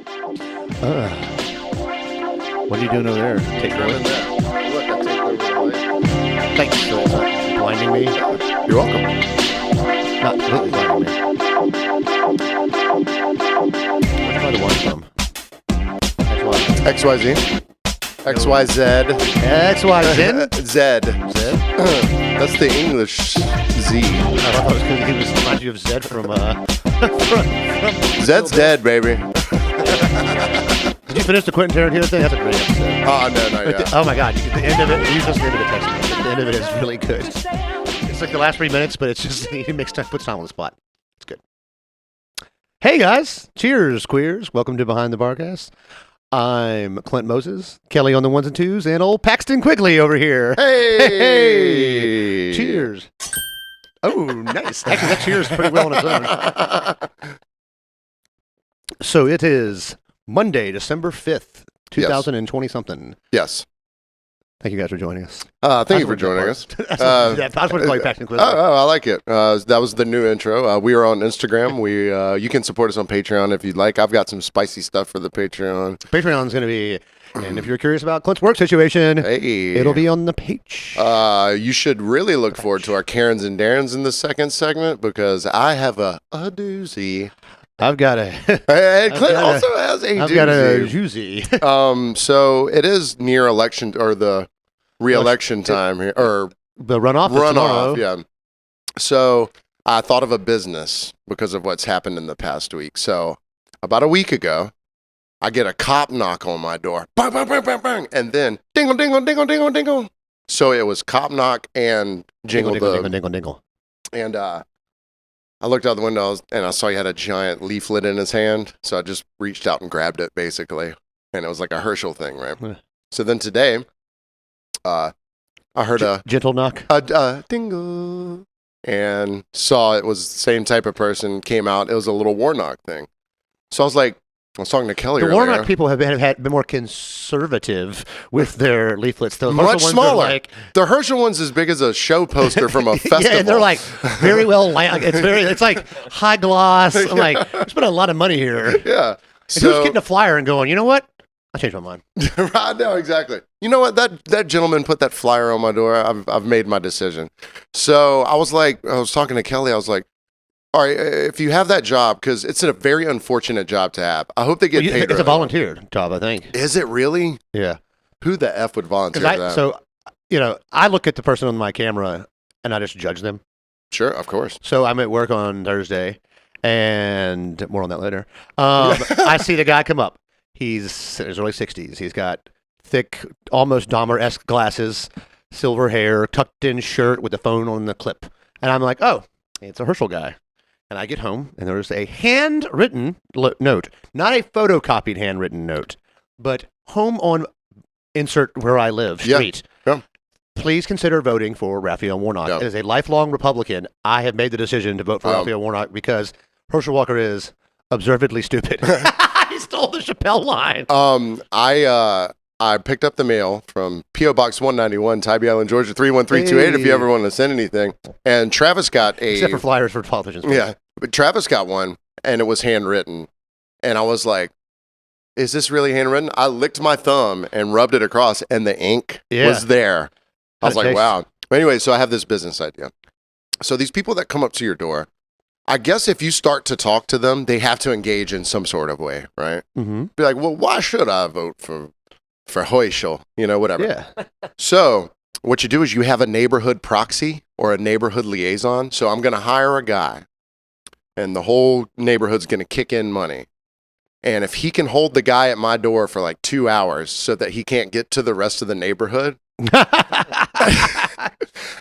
What are you doing over there? Take I'm in there. Look, I take over the light. Thanks. So it's not blinding me. You're welcome. Not completely blinding me. Where's my other one from? XYZ. XYZ. XYZ. Z. That's the English Z. I thought it was because he was reminding you of Zed from Zed's dead, baby. Did you finish the Quentin Tarantino thing? That's a great episode. Oh, no, not yet. Oh my God! You get the end of it. You just the end of it. Text me. The end of it is really good. It's like the last 3 minutes, but it's just he puts time on the spot. It's good. Hey guys, cheers, queers. Welcome to Behind the Barcast. I'm Clint Moses, Kelly on the ones and twos, and old Paxton Quigley over here. Hey! Cheers. Oh, nice. Actually, that cheers pretty well on its own. So it is Monday, December 5th, 2020-something. Yes. Thank you guys for joining us. Thank you for joining us. I just want to call you Paxton Quigley. I like it. That was the new intro. We are on Instagram. You can support us on Patreon if you'd like. I've got some spicy stuff for the Patreon. Patreon's going to be, and if you're curious about Clint's work situation, it'll be on the page. You should really look forward to our Karens and Darrens in the second segment because I have a doozy. I've got a... And Clint also has a doozy. I've got a doozy. So it is near election, or the re-election time here, or the runoff tomorrow. Yeah. So I thought of a business because of what's happened in the past week. So about a week ago, I get a cop knock on my door. Bang, bang, bang, bang, bang. And then dingle, dingle, dingle, dingle, dingle. So it was cop knock and jingle, dingle. And I looked out the window and I saw he had a giant leaflet in his hand. So I just reached out and grabbed it, basically. And it was like a Herschel thing, right? So then today, I heard a gentle knock, a dingle, and saw it was the same type of person came out. It was a little Warnock thing. So I was like, I was talking to Kelly earlier. The Warnock people have been more conservative with their leaflets. The much smaller. Like, the Herschel one's as big as a show poster from a festival. Yeah, and they're like very well. It's like high gloss. I'm like, I spent a lot of money here. Yeah. So who's getting a flyer and going, you know what? I changed my mind. Right now, exactly. You know what? That gentleman put that flyer on my door. I've made my decision. So I was talking to Kelly. I was like, all right, if you have that job, because it's a very unfortunate job to have. I hope they get paid. It's a volunteer job, I think. Is it really? Yeah. Who the F would volunteer for that? So, I look at the person on my camera and I just judge them. Sure, of course. So I'm at work on Thursday, and more on that later. I see the guy come up. He's in his early 60s. He's got thick, almost Dahmer-esque glasses, silver hair, tucked-in shirt with the phone on the clip. And I'm like, oh, it's a Herschel guy. And I get home, and there's a handwritten note. Not a photocopied handwritten note, but home on insert where I live, street. Yeah. Please consider voting for Raphael Warnock. Yeah. As a lifelong Republican, I have made the decision to vote for Raphael Warnock because Herschel Walker is observedly stupid. He stole the Chappelle line. I picked up the mail from P.O. Box 191, Tybee Island, Georgia 31328. If you ever want to send anything, and Travis got except for flyers for politicians. Yeah, but Travis got one, and it was handwritten, and I was like, "Is this really handwritten?" I licked my thumb and rubbed it across, and the ink was there. I was like, "Wow." But anyway, so I have this business idea. So these people that come up to your door, I guess if you start to talk to them, they have to engage in some sort of way, right? Mm-hmm. Be like, well, why should I vote for Herschel? Whatever. Yeah. So what you do is you have a neighborhood proxy or a neighborhood liaison. So I'm going to hire a guy, and the whole neighborhood's going to kick in money. And if he can hold the guy at my door for like 2 hours so that he can't get to the rest of the neighborhood,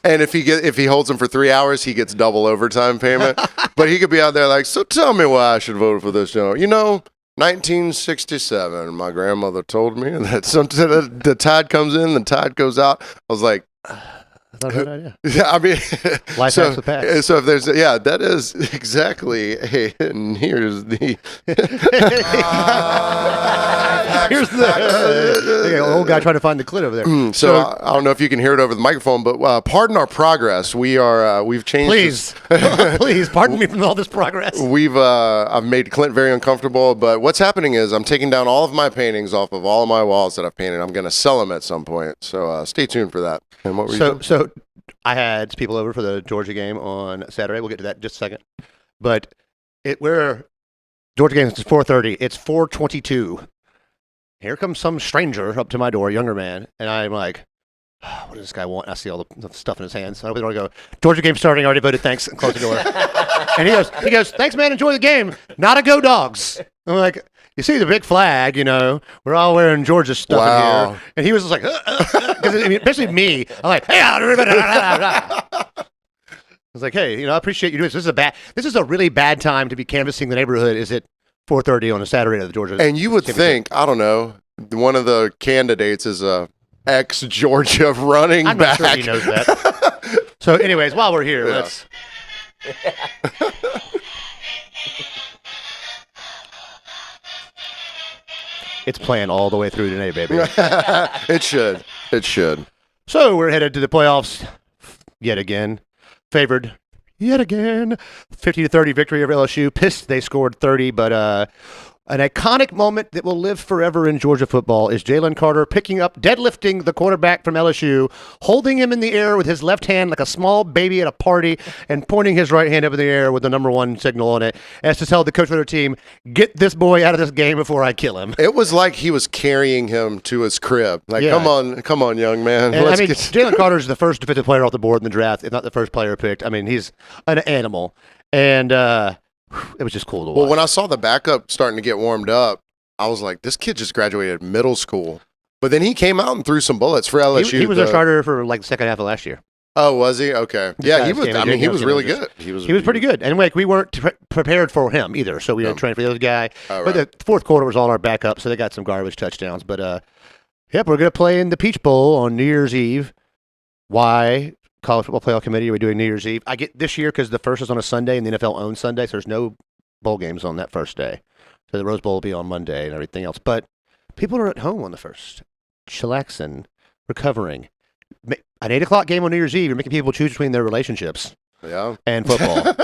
and if he holds him for 3 hours, he gets double overtime payment. But he could be out there like, so tell me why I should vote for this gentleman. 1967, my grandmother told me that sometimes the tide comes in, the tide goes out. I was like, that's not a bad idea. Yeah, I mean, life hacks the past. So if there's, that is exactly. And here's the Here's the old guy trying to find the Clint over there. So I don't know if you can hear it over the microphone, but pardon our progress. We've changed. Please pardon me from all this progress. I've made Clint very uncomfortable. But what's happening is I'm taking down all of my paintings off of all of my walls that I've painted. I'm going to sell them at some point. So stay tuned for that. And what were you saying? So I had people over for the Georgia game on Saturday. We'll get to that in just a second. But Georgia game is 4:30. It's 4:22. Here comes some stranger up to my door, a younger man, and I'm like, what does this guy want? I see all the stuff in his hands. So I open the door and go, Georgia game starting, already voted, thanks, and close the door. And he goes, thanks, man, enjoy the game. Not a go Dogs. I'm like, you see the big flag, we're all wearing Georgia stuff in here. And he was just like, because especially me, I'm like, hey, I was like, hey, I appreciate you doing this. This is a really bad time to be canvassing the neighborhood. Is it 4:30 on a Saturday at the Georgia? And you would think, I don't know, one of the candidates is a ex-Georgia running back. I'm not sure he knows that. So, anyways, while we're here, let's. It's playing all the way through today, baby. It should. So we're headed to the playoffs yet again. Favored yet again. 50-30 victory over LSU. Pissed they scored 30, but an iconic moment that will live forever in Georgia football is Jalen Carter deadlifting the quarterback from LSU, holding him in the air with his left hand like a small baby at a party, and pointing his right hand up in the air with the number 1 signal on it, as to tell the coach of their team, get this boy out of this game before I kill him. It was like he was carrying him to his crib. Like, come on, young man. And Jalen Carter is the first defensive player off the board in the draft, if not the first player picked. I mean, he's an animal. And it was just cool to watch. Well, when I saw the backup starting to get warmed up, I was like, this kid just graduated middle school. But then he came out and threw some bullets for LSU. He was a starter for like the second half of last year. Oh, was he? Okay. Yeah, he was. He was really good. He was pretty good. And we weren't prepared for him either, so we didn't train for the other guy. Oh, right. But the fourth quarter was all our backup, so they got some garbage touchdowns. But we're going to play in the Peach Bowl on New Year's Eve. Why? College Football Playoff Committee, we're doing New Year's Eve. I get this year because the first is on a Sunday and the NFL owns Sunday, so there's no bowl games on that first day. So the Rose Bowl will be on Monday and everything else. But people are at home on the first, chillaxing, recovering. An 8 o'clock game on New Year's Eve, you're making people choose between their relationships and football.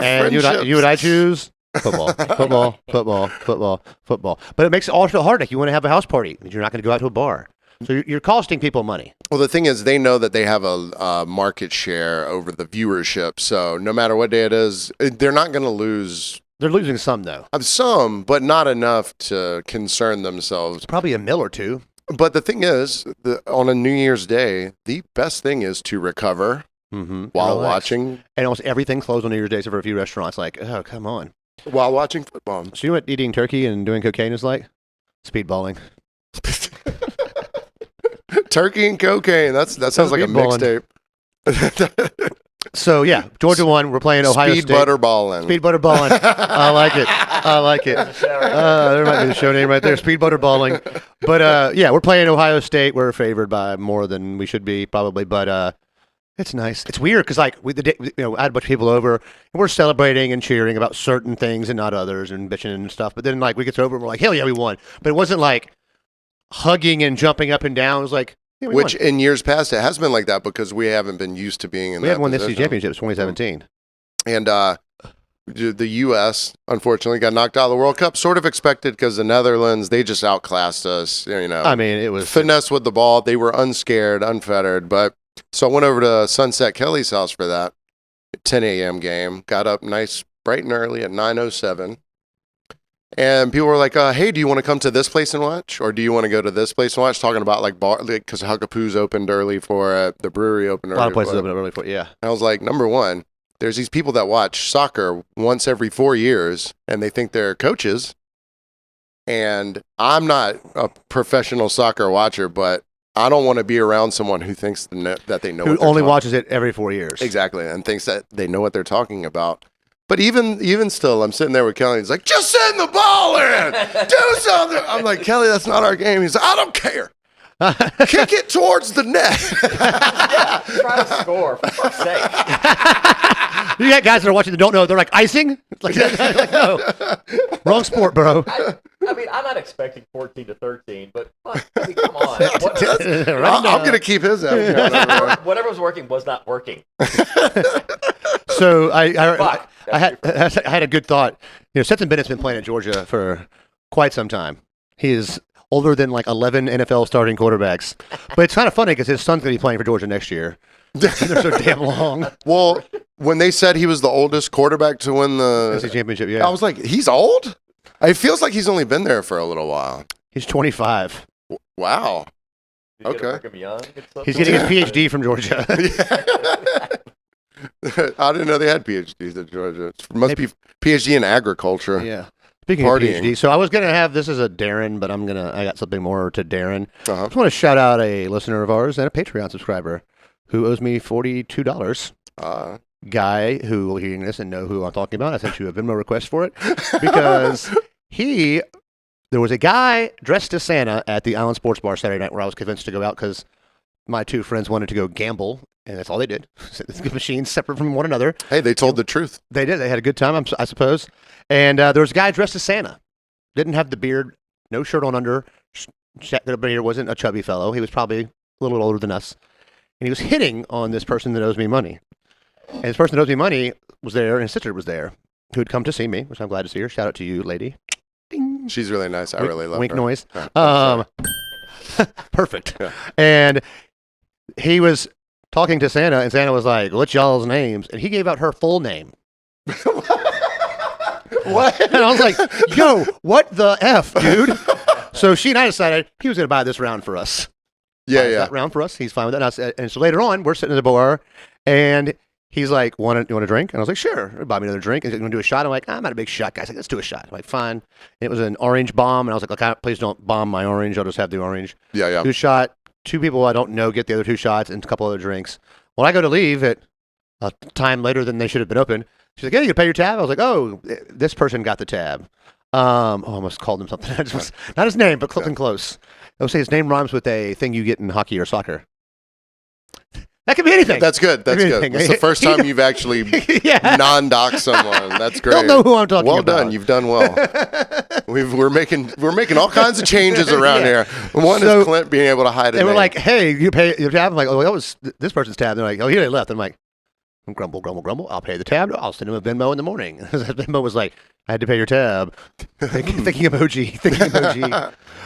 And you and I choose football. But it makes it also hard. Like, you want to have a house party, you're not going to go out to a bar. So you're costing people money. Well, the thing is, they know that they have a market share over the viewership. So no matter what day it is, they're not going to lose. They're losing some, though. Some, but not enough to concern themselves. Probably a mill or two. But the thing is, on a New Year's Day, the best thing is to recover while watching. And almost everything closed on New Year's Day, except for a few restaurants. Like, oh, come on. While watching football. So you know what eating turkey and doing cocaine is like? Speedballing. Turkey and cocaine. That sounds like a mixtape. So, yeah, Georgia won. We're playing Ohio State. Speed butterballing. I like it. There might be the show name right there, Speed butterballing. But, we're playing Ohio State. We're favored by more than we should be, probably. But it's nice. It's weird because, like, I had a bunch of people over, and we're celebrating and cheering about certain things and not others and bitching and stuff. But then, like, we get over and we're like, hell yeah, we won. But it wasn't like hugging and jumping up and down. It was like, yeah, which won. In years past, it has been like that because we haven't been used to being in that We haven't won position. this championships 2017. And the U.S., unfortunately, got knocked out of the World Cup. Sort of expected because the Netherlands, they just outclassed us. I mean, it was finesse with the ball. They were unscared, unfettered. But so I went over to Sunset Kelly's house for that 10 a.m. game. Got up nice, bright and early at 9:07. And people were like, hey, do you want to come to this place and watch? Or do you want to go to this place and watch? Talking about like bar, because Huckapoo's opened early for the brewery opened early. A lot of places opened early for yeah. I was like, number one, there's these people that watch soccer once every 4 years and they think they're coaches. And I'm not a professional soccer watcher, but I don't want to be around someone who thinks that they know who what they're only talking. watches it every 4 years. Exactly. And thinks that they know what they're talking about. But even still, I'm sitting there with Kelly. He's like, just send the ball in. Do something. I'm like, Kelly, that's not our game. He's like, I don't care. Kick it towards the net. Yeah, try to score, for fuck's sake. You got guys that are watching that don't know. They're like, icing? Like, no. Wrong sport, bro. I mean, I'm not expecting 14 to 13, but I mean, come on. I'm going to keep his out. Whatever was working was not working. So I had a good thought. Stetson Bennett's been playing at Georgia for quite some time. He is older than like 11 NFL starting quarterbacks. But it's kind of funny because his son's going to be playing for Georgia next year. They're so damn long. Well, when they said he was the oldest quarterback to win the SEC championship, yeah. I was like, he's old? It feels like he's only been there for a little while. He's 25. Wow. Okay. He's getting his PhD from Georgia. I didn't know they had PhDs at Georgia. It must be PhD in agriculture. Yeah. Speaking Partying. of PhD, so I was going to have, this is a Darren, but I got something more to Darren. Uh-huh. I just want to shout out a listener of ours and a Patreon subscriber who owes me $42. Guy who will hear this and know who I'm talking about. I sent you a Venmo request for it because there was a guy dressed as Santa at the Island Sports Bar Saturday night where I was convinced to go out because my two friends wanted to go gamble, and that's all they did. The machines separate from one another. Hey, they told the truth. They did. They had a good time, I suppose. And there was a guy dressed as Santa. Didn't have the beard, no shirt on under. Beard, wasn't a chubby fellow. He was probably a little older than us. And he was hitting on this person that owes me money. And this person that owes me money was there, and his sister was there, who had come to see me, which I'm glad to see her. Shout out to you, lady. Ding. She's really nice. I really love wink her. Noise. Yeah. Perfect. Yeah. And he was talking to Santa, and Santa was like, "What's y'all's names?" And he gave out her full name. What? And I was like, "Yo, what the F, dude?" So she and I decided he was going to buy this round for us. Yeah. That round for us. He's fine with that. And, I said, and so later on, we're sitting at the bar, and he's like, you want a drink? And I was like, sure. Buy me another drink. And he's going to do a shot. I'm like, I'm not a big shot guy. He's like, let's do a shot. I'm like, fine. And it was an orange bomb. And I was like, okay, please don't bomb my orange. I'll just have the orange. Yeah. Do a shot. Two people I don't know get the other two shots and a couple other drinks. When I go to leave at a time later than they should have been open, she's like, hey, you can pay your tab? I was like, oh, this person got the tab. I almost called him something. Not his name, but something close. I would say his name rhymes with a thing you get in hockey or soccer. That could be anything. That's good. That's good. It's the first time you've actually non-doxed someone. That's great. Don't know who I'm talking about. Well done. You've done well. We're making all kinds of changes around here. One is Clint being able to hide it. They were like, hey, you pay your tab? I'm like, oh, that was this person's tab. They're like, oh, he already left. I'm like, grumble. I'll pay the tab. I'll send him a Venmo in the morning. Venmo was like, I had to pay your tab. Thinking emoji.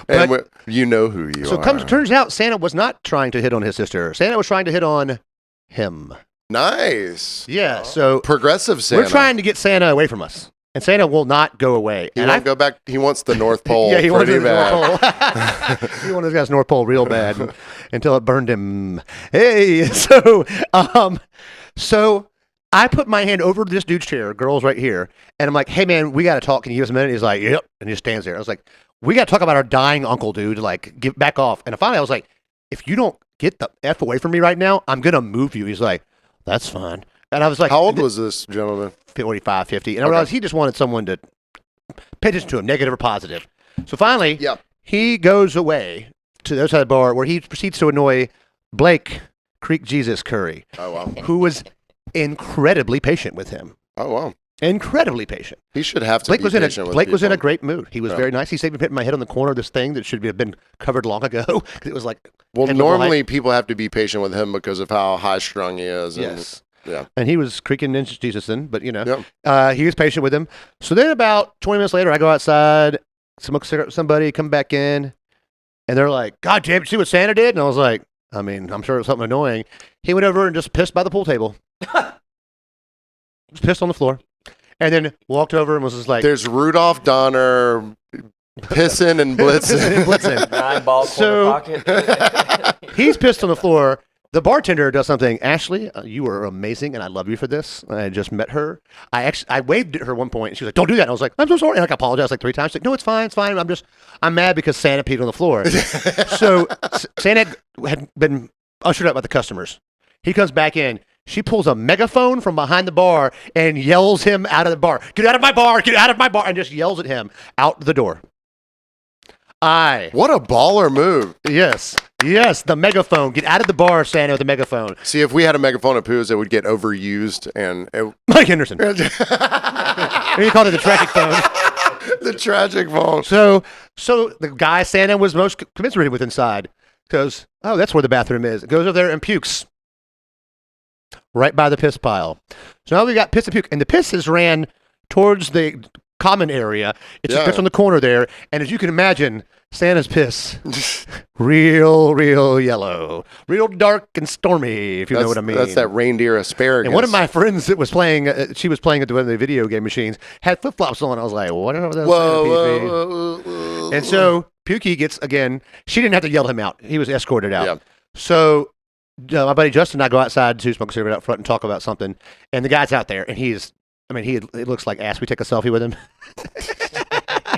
And you know who you are. So turns out Santa was not trying to hit on his sister. Santa was trying to hit on him. Nice. Yeah. So progressive Santa. We're trying to get Santa away from us, and Santa will not go away. He won't go back. He wants the North Pole. Yeah, he wants the bad. North Pole. He wanted this guy's North Pole real bad until it burned him. Hey, so I put my hand over this dude's chair, girl's right here, and I'm like, hey man, we got to talk. Can you give us a minute? He's like, yep, and he just stands there. I was like, we got to talk about our dying uncle, dude. Like, get back off. And finally, I was like, if you don't get the F away from me right now, I'm gonna move you. He's like, that's fine. And I was like, how old was this gentleman? 45, 50. And I realized he just wanted someone to pay attention to him, negative or positive. So finally, he goes away to the other side of the bar where he proceeds to annoy Blake Creek Jesus Curry, who was incredibly patient with him. Oh, wow. Incredibly patient. He should have to be patient with people. Blake was in a great mood. He was very nice. He saved me hitting my head on the corner of this thing that should have been covered long ago because it was like. Well, normally people have to be patient with him because of how high strung he is. Yes. Yeah. And he was creaking into Jesus then, but he was patient with him. So then about 20 minutes later, I go outside, smoke a cigarette with somebody, come back in, and they're like, God damn, you see what Santa did? And I was like, I mean, I'm sure it was something annoying. He went over and just pissed by the pool table. Just pissed on the floor. And then walked over and was just like... There's Rudolph Donner pissing and blitzing. 9-ball corner pocket. He's pissed on the floor. The bartender does something. Ashley, you were amazing, and I love you for this. I just met her. I waved at her at one point, and she was like, don't do that. And I was like, I'm so sorry. And I apologized like 3 times. She's like, no, it's fine. I'm mad because Santa peed on the floor. So Santa had been ushered up by the customers. He comes back in. She pulls a megaphone from behind the bar and yells him out of the bar. Get out of my bar. Get out of my bar. And just yells at him out the door. What a baller move. Yes, the megaphone. Get out of the bar, Santa, with the megaphone. See, if we had a megaphone at Pooh's, it would get overused. And Mike Henderson. You called it the traffic phone. The tragic phone. So the guy Santa was most commiserated with inside goes, oh, that's where the bathroom is. Goes over there and pukes right by the piss pile. So now we got piss and puke, and the pisses ran towards the common area. It's just on the corner there, and as you can imagine, Santa's piss, real yellow, real dark and stormy, if you know what I mean. That's that reindeer asparagus. And one of my friends that was playing, she was playing at one of the video game machines, had flip-flops on. I was like, what are those? Whoa. And so Pukey gets, again, she didn't have to yell him out. He was escorted out. Yeah. So my buddy Justin and I go outside to smoke a cigarette out front and talk about something, and the guy's out there, and it looks like ass. We take a selfie with him.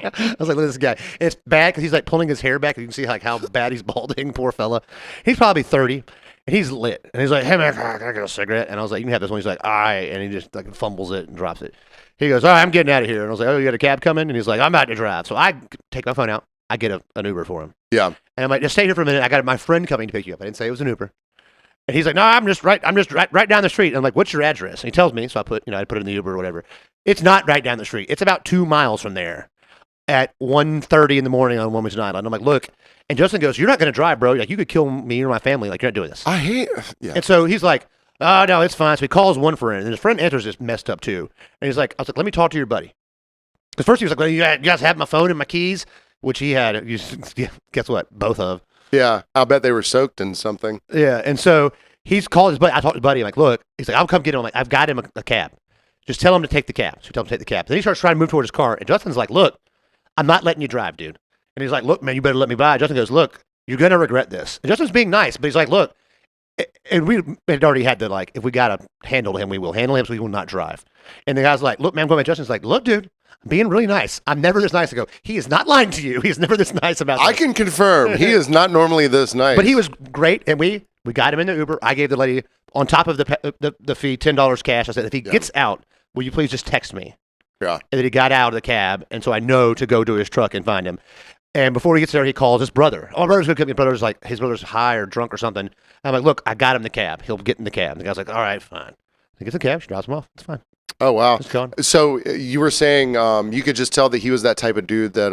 I was like, look at this guy. And it's bad because he's like pulling his hair back. You can see like how bad he's balding. Poor fella. He's probably 30, and he's lit. And he's like, hey man, can I get a cigarette? And I was like, you can have this one. He's like, all right. And he just like fumbles it and drops it. He goes, all right, I'm getting out of here. And I was like, oh, you got a cab coming? And he's like, I'm about to drive. So I take my phone out. I get an Uber for him. Yeah. And I'm like, just stay here for a minute. I got my friend coming to pick you up. I didn't say it was an Uber. And he's like, no, I'm just right down the street. And I'm like, what's your address? And he tells me. So I put it in the Uber or whatever. It's not right down the street. It's about 2 miles from there at 1:30 in the morning on Women's Night. And I'm like, look. And Justin goes, you're not going to drive, bro. Like, you could kill me or my family. Like, you're not doing this. Yeah. And so he's like, oh, no, it's fine. So he calls one friend. And his friend answers this messed up too. And he's like, I was like, let me talk to your buddy. Because first he was like, well, you guys have my phone and my keys, which he had. Guess what? Both of. Yeah. I'll bet they were soaked in something. Yeah. And so he's called his buddy. I talked to his buddy. I'm like, look. He's like, I'll come get him. I'm like, I've got him a cab. Just tell him to take the cab. So he tells him to take the cab. Then he starts trying to move toward his car. And Justin's like, look, I'm not letting you drive, dude. And he's like, look, man, you better let me by. Justin goes, look, you're going to regret this. And Justin's being nice, but he's like, look, and we had already had the, like, if we got to handle him, we will handle him, so we will not drive. And the guy's like, look, man, I'm going by. Justin's like, look, dude, I'm being really nice. I'm never this nice. I go, he is not lying to you. He's never this nice about this. I can confirm. He is not normally this nice. But he was great, and we got him in the Uber. I gave the lady, on top of the fee, $10 cash. I said, if he gets out, will you please just text me? Yeah. And then he got out of the cab, and so I know to go to his truck and find him. And before he gets there, he calls his brother. Oh, my brother's going to come. His brother's high or drunk or something. I'm like, look, I got him the cab. He'll get in the cab. And the guy's like, all right, fine. He gets the cab. She drops him off. It's fine. Oh, wow. It's gone. So you were saying you could just tell that he was that type of dude that,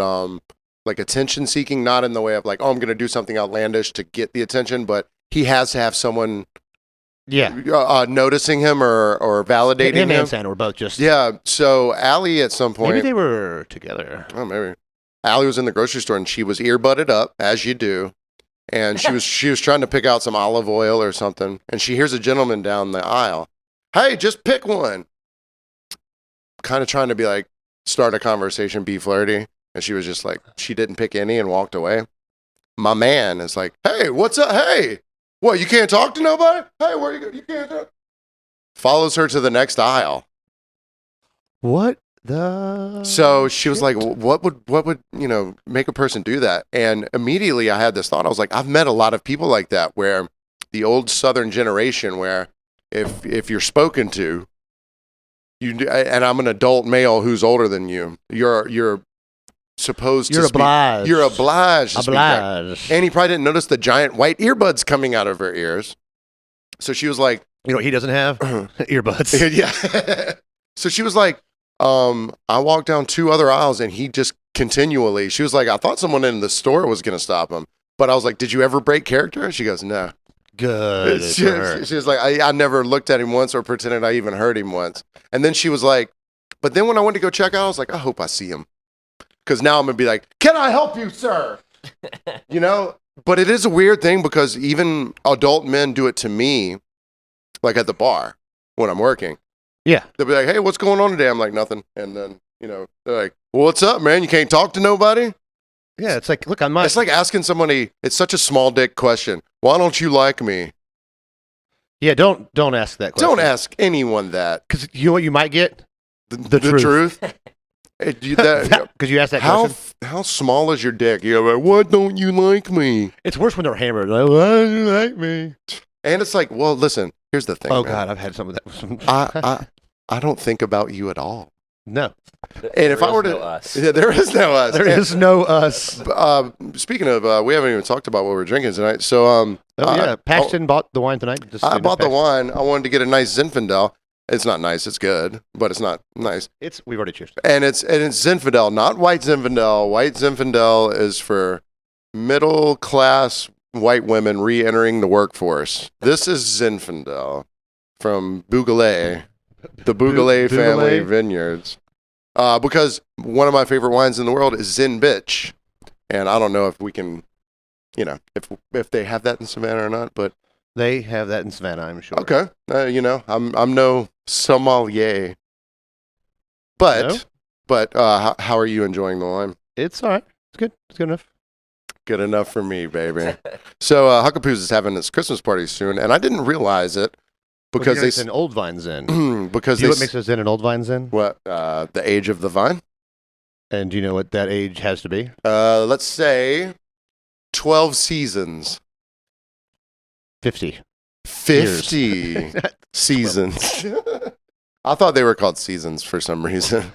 like, attention seeking, not in the way of like, oh, I'm going to do something outlandish to get the attention, but he has to have someone noticing him or validating him. Him and Santa were both just. Yeah. So Allie at some point. Maybe they were together. Oh, maybe. Allie was in the grocery store and she was earbudded up, as you do. And she was trying to pick out some olive oil or something. And she hears a gentleman down the aisle. Hey, just pick one. Kind of trying to be like, start a conversation, be flirty. And she was just like, she didn't pick any and walked away. My man is like, hey, what's up? Hey, what, you can't talk to nobody? Hey, where you go? You can't talk. Follows her to the next aisle. What the? So she was like, what would, make a person do that? And immediately I had this thought. I was like, I've met a lot of people like that where the old Southern generation where if you're spoken to, and I'm an adult male who's older than you, you're supposed to speak. You're obliged to speak back. And he probably didn't notice the giant white earbuds coming out of her ears. So she was like, you know what he doesn't have? Earbuds. Yeah. So she was like, I walked down 2 other aisles and he just continually, she was like, I thought someone in the store was going to stop him. But I was like, did you ever break character? She goes, no. Good. She was like, I never looked at him once or pretended I even heard him once. And then she was like, but then when I went to go check out, I was like, I hope I see him. Because now I'm going to be like, can I help you, sir? But it is a weird thing because even adult men do it to me, like at the bar when I'm working. Yeah. They'll be like, hey, what's going on today? I'm like, nothing. And then, they're like, well, what's up, man? You can't talk to nobody? Yeah, it's like, look, I'm not. It's like asking somebody, it's such a small dick question. Why don't you like me? Yeah, don't ask that question. Don't ask anyone that. Because you know what you might get? The truth. Because you asked that question. How small is your dick? You're like, why don't you like me? It's worse when they're hammered. Like, why don't you like me? And it's like, well, listen, here's the thing. Oh, man. God, I've had some of that. I don't think about you at all. No. And if I were to, there is no us. There is no us. Speaking of, we haven't even talked about what we're drinking tonight. So, Paxton bought the wine tonight. I bought the wine. I wanted to get a nice Zinfandel, It's not nice. It's good, but it's not nice. We've already cheered. And it's Zinfandel, not white Zinfandel. White Zinfandel is for middle class white women re-entering the workforce. This is Zinfandel from Bougalet, the Bougalet family vineyards. Because one of my favorite wines in the world is Zin Bitch, and I don't know if we can, if they have that in Savannah or not, but they have that in Savannah, I'm sure. Okay, I'm no sommelier, but how are you enjoying the wine? It's all right. It's good. It's good enough. Good enough for me, baby. So Huckapoo's is having its Christmas party soon, and I didn't realize it because it's an old vine Zin. Because do you know what makes a Zin an old vine Zin? What? The age of the vine. And do you know what that age has to be? Let's say 12 seasons. 50. 50 seasons. I thought they were called seasons for some reason.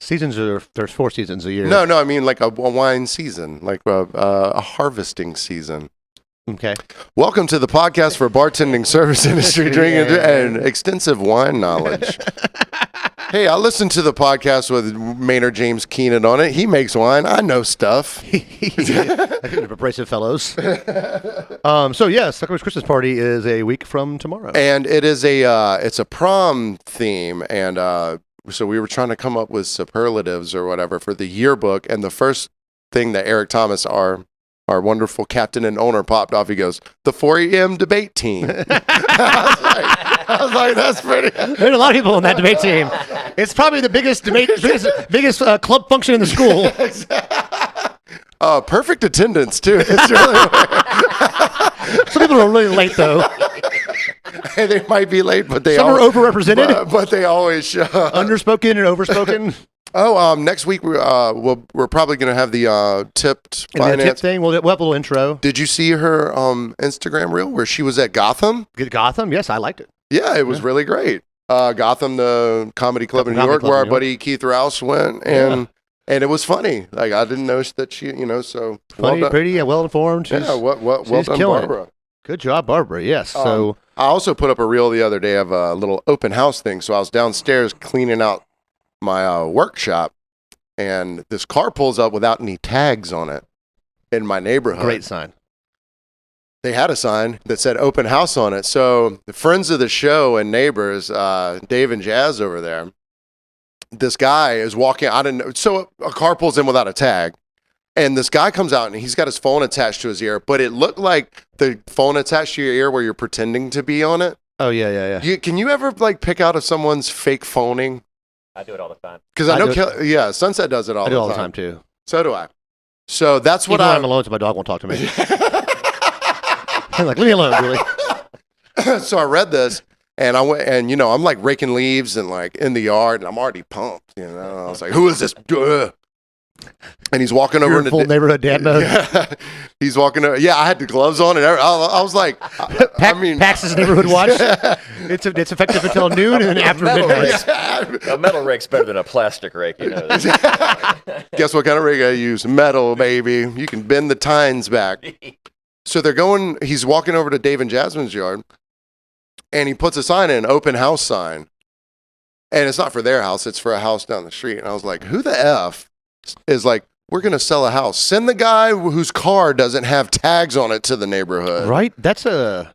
Seasons there's 4 seasons a year. No, I mean like a wine season, like a harvesting season. Okay. Welcome to the podcast for bartending, service industry, drinking, and extensive wine knowledge. Hey, I listened to the podcast with Maynard James Keenan on it. He makes wine. I know stuff. I think of abrasive fellows. So yes, Huckapoo's Christmas party is a week from tomorrow, and it is it's a prom theme, and so we were trying to come up with superlatives or whatever for the yearbook, and the first thing that Eric Thomas, our wonderful captain and owner, popped off, he goes, the 4 a.m. debate team. I was like, that's pretty. There's a lot of people on that debate team. It's probably the biggest biggest club function in the school. Perfect attendance, too. It's really Some people are really late, though. They might be late, but some are overrepresented. But they always show up. Underspoken and overspoken. Next week we're probably going to have the tipped finance tip thing. We'll have a little intro. Did you see her Instagram reel where she was at Gotham? Gotham? Yes, I liked it. Yeah, it was really great. Gotham, the comedy club in New York, where our buddy Keith Rouse went, and it was funny. Like I didn't know that she, so funny, pretty, and well informed. Well done, Barbara. Good job, Barbara. Yes. So I also put up a reel the other day of a little open house thing. So I was downstairs cleaning out my workshop, and this car pulls up without any tags on it in my neighborhood. Great sign. They had a sign that said open house on it. So the friends of the show and neighbors, Dave and Jazz over there, this guy is walking. I didn't know. So a car pulls in without a tag, and this guy comes out and he's got his phone attached to his ear, but it looked like the phone attached to your ear where you're pretending to be on it. Oh yeah. Can you ever pick out if someone's fake phoning? I do it all the time. Because I know, Sunset does it all the time. I do it all the time too. So do I. So that's what I'm alone, so my dog won't talk to me. I'm like, leave me alone, Billy. So I read this, and I went, and I'm like raking leaves and like in the yard, and I'm already pumped. I was like, who is this? And he's walking over in full neighborhood dad mode. Yeah, he's walking over. Yeah, I had the gloves on, and I was like, Paxton's neighborhood watch. It's effective until noon, and then after midnight. A metal rake's better than a plastic rake, this. Guess what kind of rake I use? Metal, baby. You can bend the tines back. So he's walking over to Dave and Jasmine's yard, and he puts a sign in, open house sign. And it's not for their house, it's for a house down the street. And I was like, who the F is like, we're going to sell a house. Send the guy whose car doesn't have tags on it to the neighborhood. Right? That's not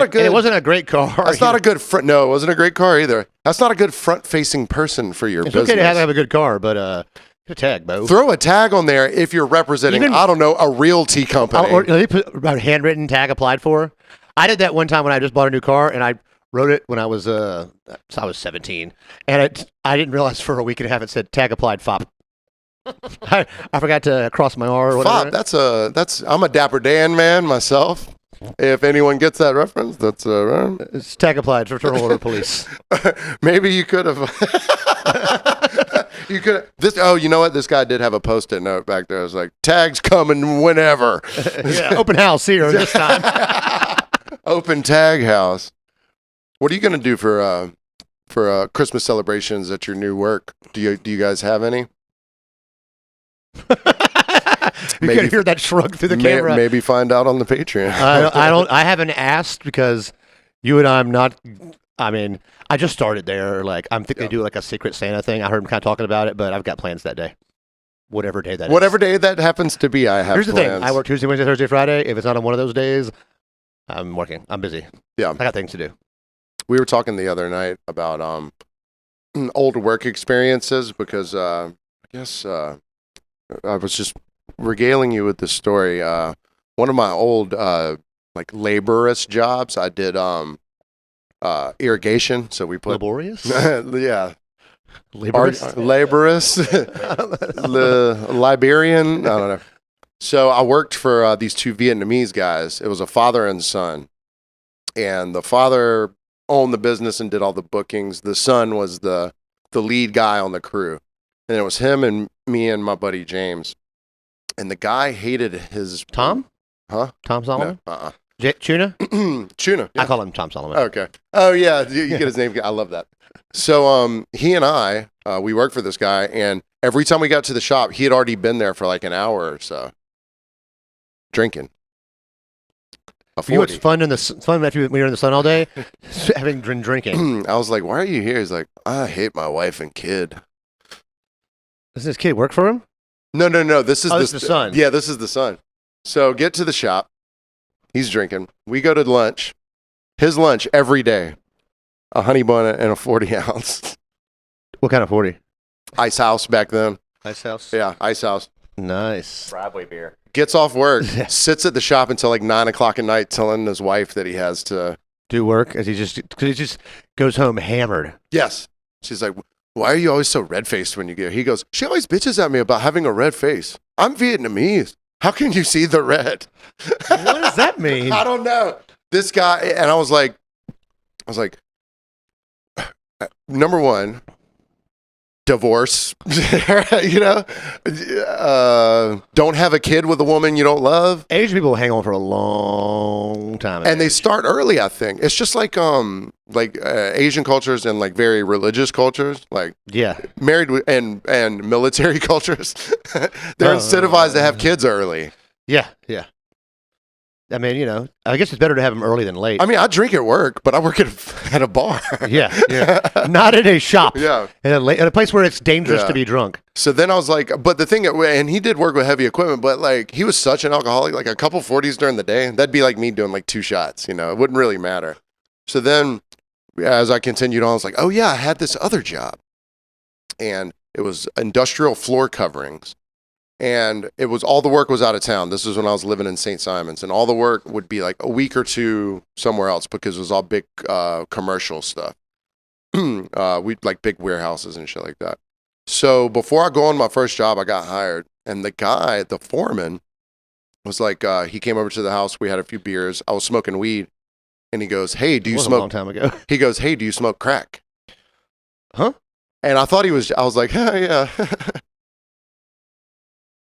a good... And it wasn't a great car. That's not a good... No, it wasn't a great car either. That's not a good front-facing person for your business. It's okay to have a good car, but a tag, Bo. Throw a tag on there if you're representing, I don't know, a realty company. Or they put a handwritten tag applied for. I did that one time when I just bought a new car, and I wrote it when I was 17. And I didn't realize for a week and a half it said tag applied FOP. I forgot to cross my R or whatever. FOP, I'm a Dapper Dan man myself. If anyone gets that reference, that's right. It's tag applied for Fraternal Order Police. Maybe you could have. You know what? This guy did have a Post-it note back there. It was like, tags coming whenever. Yeah, open house here this time. Open tag house. What are you going to do for Christmas celebrations at your new work? Do you guys have any? You can hear that shrug through the camera. Maybe find out on the Patreon. I haven't asked because you and I'm not I mean, I just started there. Like, I'm thinking they do like a Secret Santa thing. I heard him kind of talking about it, but I've got plans that day. Whatever day that is. Whatever day that happens to be, I have Here's the plans. thing. I work Tuesday, Wednesday, Thursday, Friday. If it's not on one of those days, I'm working. I'm busy. Yeah. I got things to do. We were talking the other night about old work experiences because I guess I was just regaling you with this story. One of my old like laborious jobs, I did irrigation. So we put Laborious? yeah. Laborious? Laborious, Liberian. I don't know. So I worked for these two Vietnamese guys. It was a father and son, and the father owned the business and did all the bookings. The son was the lead guy on the crew, and it was him and me and my buddy James. And the guy hated his Tom? Huh? Tom Solomon? No, Tuna? Tuna. Yeah. I call him Tom Solomon. Okay. Oh yeah, you get his name. I love that. So he and I, we worked for this guy, and every time we got to the shop, he had already been there for like an hour or so, drinking. You know what's fun after when you're in the sun all day? Having drinking. I was like, "Why are you here?" He's like, "I hate my wife and kid." Does this kid work for him? No. This is the son. Yeah, this is the son. So get to the shop. He's drinking. We go to lunch. His lunch every day, a honey bun and a 40 ounce. What kind of 40? Ice house back then. Ice house? Yeah, ice house. Nice. Driveway beer. Gets off work, sits at the shop until like 9 o'clock at night, telling his wife that he has to do work as he just goes home hammered. Yes. She's like, "Why are you always so red faced when you get here?" He goes, "She always bitches at me about having a red face. I'm Vietnamese. How can you see the red?" What does that mean? I don't know. This guy, and I was like, number one, divorce, you know, don't have a kid with a woman you don't love. Asian people hang on for a long time. And they start early, I think. It's just like Asian cultures and like very religious cultures, like married and military cultures. They're incentivized to have kids early. Yeah. I mean, you know, I guess it's better to have them early than late. I mean, I drink at work, but I work at a bar. Yeah. Not in a shop. Yeah. In a place where it's dangerous to be drunk. So then I was like, but the thing, and he did work with heavy equipment, but like he was such an alcoholic, like a couple 40s during the day, that'd be like me doing like 2 shots, you know, it wouldn't really matter. So then as I continued on, I was like, oh yeah, I had this other job, and it was industrial floor coverings. And it was all the work was out of town. This was when I was living in St. Simons, and all the work would be like a week or two somewhere else because it was all big commercial stuff. We like big warehouses and shit like that. So before I go on my first job, I got hired, and the foreman, was like, he came over to the house. We had a few beers. I was smoking weed, and he goes, "Hey, do you smoke?" A long time ago. He goes, "Hey, do you smoke crack?" Huh? And I thought I was like, yeah.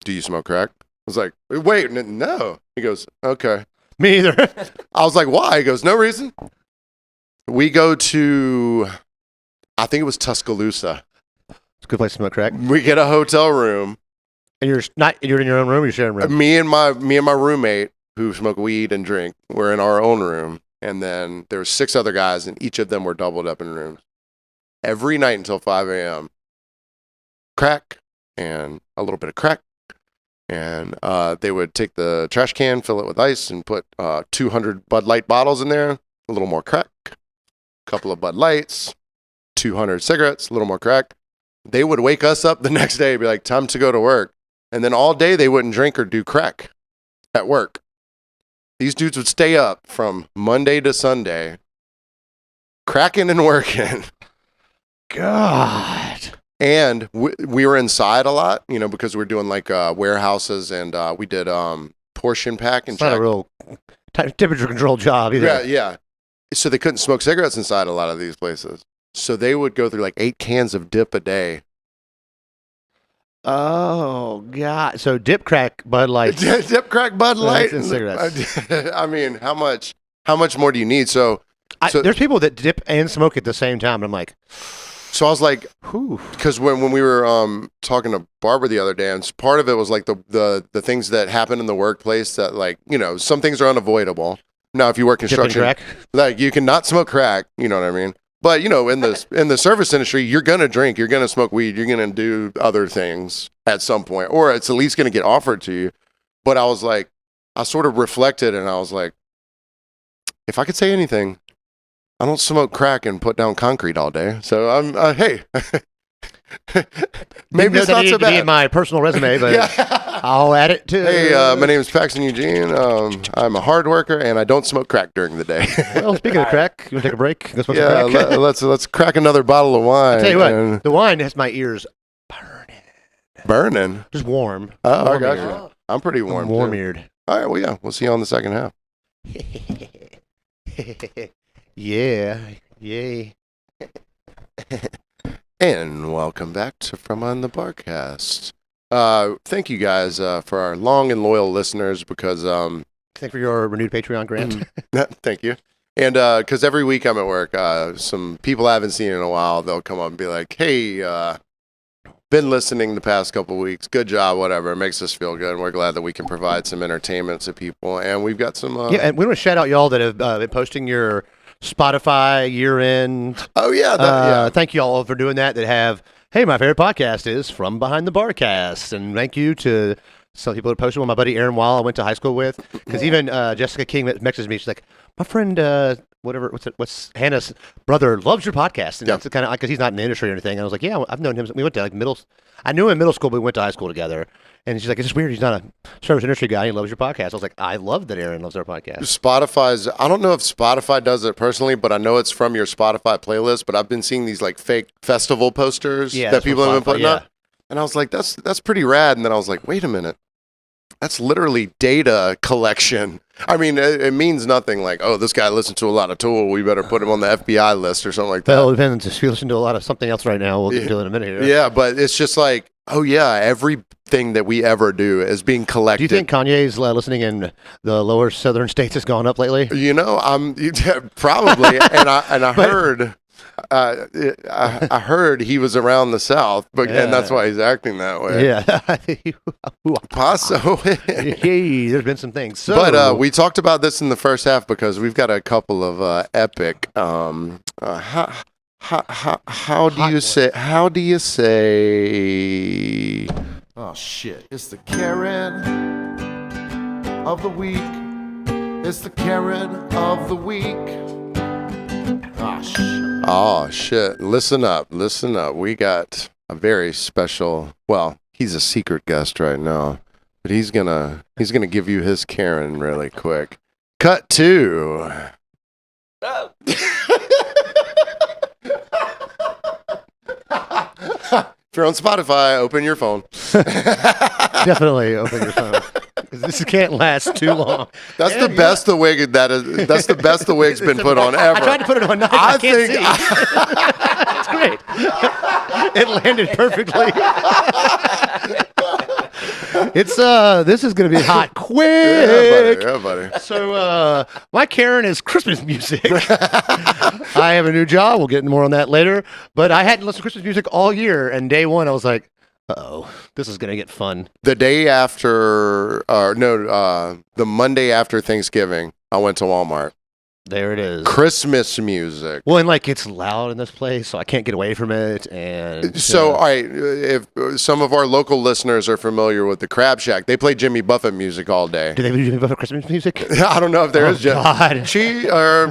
"Do you smoke crack?" I was like, "Wait, no." He goes, "Okay." Me either. I was like, "Why?" He goes, "No reason." We go to, I think it was Tuscaloosa. It's a good place to smoke crack. We get a hotel room. And you're in your own room or you're sharing a room? Me and my roommate who smoke weed and drink were in our own room. And then there were 6 other guys, and each of them were doubled up in rooms. Every night until 5 a.m. Crack and a little bit of crack. And they would take the trash can, fill it with ice, and put 200 Bud Light bottles in there, a little more crack, a couple of Bud Lights, 200 cigarettes, a little more crack. They would wake us up the next day and be like, "Time to go to work." And then all day they wouldn't drink or do crack at work. These dudes would stay up from Monday to Sunday, cracking and working. God. And we were inside a lot, you know, because we're doing like warehouses, and we did portion pack and it's not a real temperature control job either. Yeah. So they couldn't smoke cigarettes inside a lot of these places. So they would go through like 8 cans of dip a day. Oh God! So dip crack Bud Light, dip crack Bud Light and cigarettes. I mean, how much more do you need? So there's people that dip and smoke at the same time. And I'm like, so I was like, because when we were talking to Barbara the other day, and part of it was like the things that happen in the workplace that, like, you know, some things are unavoidable. Now, if you work Dipping construction, crack. like you cannot smoke crack. You know what I mean? But you know, in the service industry, you're gonna drink, you're gonna smoke weed, you're gonna do other things at some point, or it's at least gonna get offered to you. But I was like, I sort of reflected, and I was like, if I could say anything, I don't smoke crack and put down concrete all day. So I'm hey. Maybe it's not so bad. Be in my personal resume, but Yeah. I'll add it to. Hey, my name is Paxton Eugene. I'm a hard worker and I don't smoke crack during the day. Well, speaking of crack, you want to take a break? Go smoke Yeah, some crack? let's crack another bottle of wine. I'll tell you what, the wine has my ears Burning. just warm. Oh, I Warm got eared. you. I'm pretty warm. too. Warm-eared. All right, well, yeah, we'll see you on the second half. Yeah, yay. And welcome back to From On the Barcast. Thank you guys for our long and loyal listeners because Thank you for your renewed Patreon grant. thank you. And because every week I'm at work, some people I haven't seen in a while, they'll come up and be like, hey, been listening the past couple weeks. Good job, whatever. It makes us feel good. And we're glad that we can provide some entertainment to people. And we've got some... Yeah, and we want to shout out y'all that have been posting your Spotify year-end. Oh, yeah. Yeah. Thank you all for doing that have, hey, my favorite podcast is From Behind the Barcast. And thank you to some people that posted one. My buddy Aaron Wall I went to high school with. Because even Jessica King messages me. She's like, my friend... what's Hannah's brother loves your podcast, and that's kind of because he's not in the industry or anything. And I was like, yeah, I've known him. We went to I knew him in middle school, but we went to high school together. And she's like, it's just weird. He's not a service industry guy. He loves your podcast. I was like, I love that Aaron loves our podcast. Spotify's, I don't know if Spotify does it personally, but I know it's from your Spotify playlist. But I've been seeing these like fake festival posters that people have been putting up. And I was like, that's pretty rad. And then I was like, wait a minute. That's literally data collection. I mean, it means nothing like, oh, this guy listened to a lot of Tool. We better put him on the FBI list or something like that. Well, it depends. If you listen to a lot of something else right now, we'll get to it in a minute here. Yeah, but it's just like, oh, yeah, everything that we ever do is being collected. Do you think Kanye's listening in the lower southern states has gone up lately? You know, probably. and I heard... I heard he was around the South, and that's why he's acting that way. Yeah. Possibly. Hey, there's been some things. So, but we talked about this in the first half because we've got a couple of epic. How do you say? Oh shit! It's the Karen of the week. It's the Karen of the week. Oh shit. Oh shit! Listen up. We got a very special. Well, he's a secret guest right now, but he's gonna give you his Karen really quick. Cut 2. If you're on Spotify, open your phone. Definitely open your phone. This can't last too long. That's the best the wig that's the best the wig's been put on ever. I tried to put it on nice. I can't see. It's great. It landed perfectly. This is gonna be hot quick. Yeah, buddy. So my Karen is Christmas music. I have a new job. We'll get more on that later. But I hadn't listened to Christmas music all year, and day one I was like, uh-oh, this is going to get fun. The day after, the Monday after Thanksgiving, I went to Walmart. There it is. Christmas music. Well, and like it's loud in this place, so I can't get away from it. And so, all right, if some of our local listeners are familiar with the Crab Shack, they play Jimmy Buffett music all day. Do they do Jimmy Buffett Christmas music? I don't know if there is. God.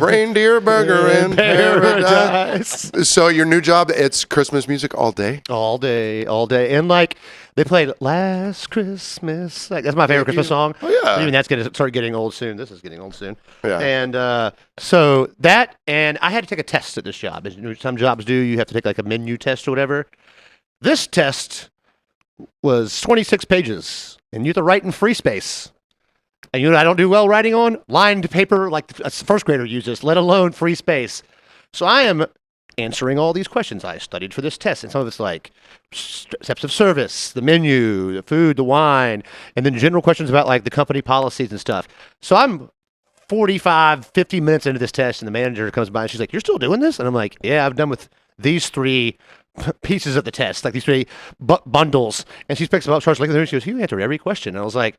Reindeer burger in paradise. So your new job, it's Christmas music all day? All day. And like they played Last Christmas. Like, that's my favorite Christmas song. Oh, yeah. But even that's going to start getting old soon. This is getting old soon. Yeah. And so that, and I had to take a test at this job. As some jobs do, you have to take like a menu test or whatever. This test was 26 pages, and you have to write in free space. And you know what I don't do well writing on? Lined paper like a first grader uses, let alone free space. So I am answering all these questions I studied for this test. And some of it's like steps of service, the menu, the food, the wine, and then general questions about like the company policies and stuff. So I'm 45, 50 minutes into this test, and the manager comes by and she's like, "You're still doing this?" And I'm like, "Yeah, I've done with these 3 pieces of the test, like these 3 bundles." And she picks them up, starts looking at them, and she goes, "You answer every question." And I was like,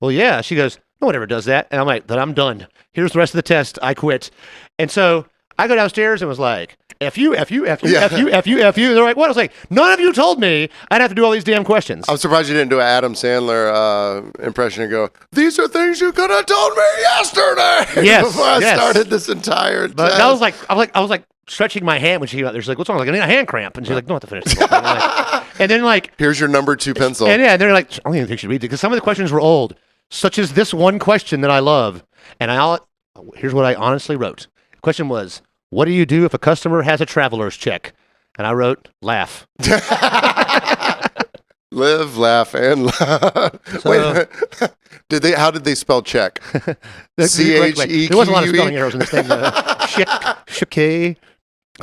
"Well, yeah." She goes, No one ever does that. And I'm like, then I'm done. Here's the rest of the test. I quit. And so I go downstairs and was like, F you, F you, F you, Yeah. F you, F you, F you. They're like, what? I was like, none of you told me I'd have to do all these damn questions. I'm surprised you didn't do an Adam Sandler impression and go, these are things you could have told me yesterday. Yes, Before I yes. started this entire But test. that was like, I was like stretching my hand when she came out there. She's like, what's wrong? I was like, I need a hand cramp. And she's like, don't have to finish the whole thing. Like, and then like, Here's your number 2 pencil. and yeah, and they're like, I don't even think you should read it because some of the questions were old, such as this one question that I love. And here's what I honestly wrote. The question was, what do you do if a customer has a traveler's check? And I wrote, laugh. Live, laugh, and laugh. So- Wait a minute. How did they spell check? CHEQUE? There wasn't a lot of spelling errors in this thing. Chick.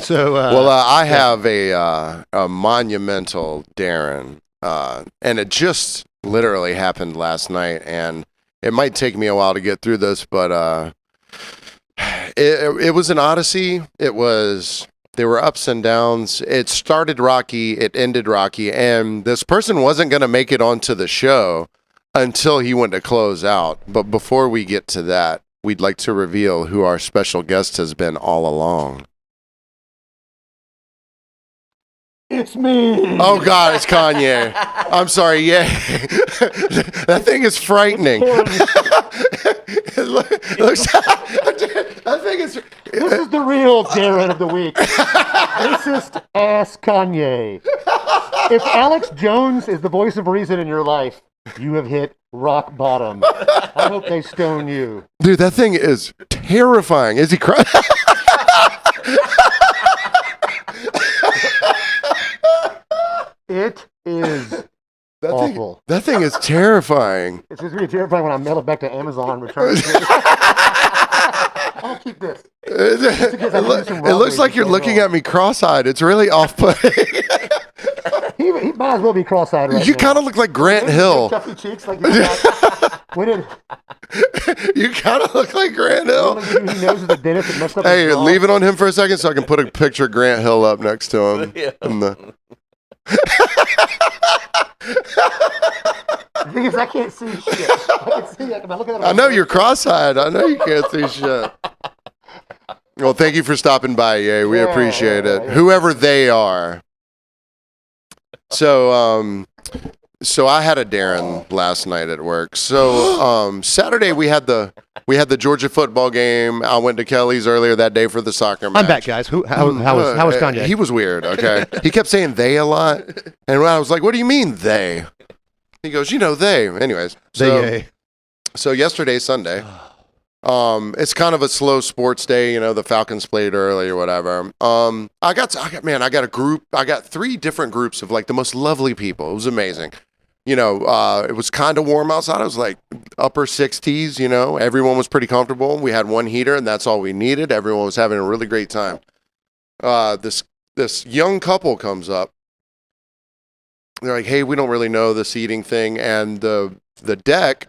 So, Well, I have a monumental Darren, and it just literally happened last night, and it might take me a while to get through this, but it was an odyssey. There were ups and downs. It started rocky, it ended rocky, and this person wasn't going to make it onto the show until he went to close out. But before we get to that, we'd like to reveal who our special guest has been all along. it's me. Oh God, it's Kanye. I'm sorry. Yeah, that thing is frightening. It looks. I think it's. This is the real Darren of the week. Racist ass Kanye. If Alex Jones is the voice of reason in your life, you have hit rock bottom. I hope they stone you. Dude, that thing is terrifying. Is he crying? It is That awful. That thing is terrifying. It's just really terrifying when I mail it back to Amazon and return it. I'll keep this. It looks like you're looking at me cross-eyed. It's really off-putting. He might as well be cross-eyed right You now. kind of look like Grant Hill. Puffy cheeks like that. When did You kind of look like Grant Hill. he knows the dentist that messed up Hey, his jaw? leave it on him for a second so I can put a picture of Grant Hill up next to him. Yeah. In the- The thing is, I can't see shit. I can see that. Am I looking at it? I know you're cross-eyed. I know you can't see shit. Well, thank you for stopping by, Ye. We Yeah, appreciate it. yeah. Whoever they are. So, so I had a Darren last night at work. So, Saturday we had the Georgia football game. I went to Kelly's earlier that day for the soccer match. I'm back, guys. How was Kanye? He was weird, okay? He kept saying they a lot. And I was like, what do you mean they? He goes, they. Anyways. So yesterday, Sunday, it's kind of a slow sports day. The Falcons played early or whatever. I got a group. I got 3 different groups of like the most lovely people. It was amazing. It was kind of warm outside. It was like upper 60s, everyone was pretty comfortable. We had one heater and that's all we needed. Everyone was having a really great time. This young couple comes up. They're like, hey, we don't really know the seating thing. And the deck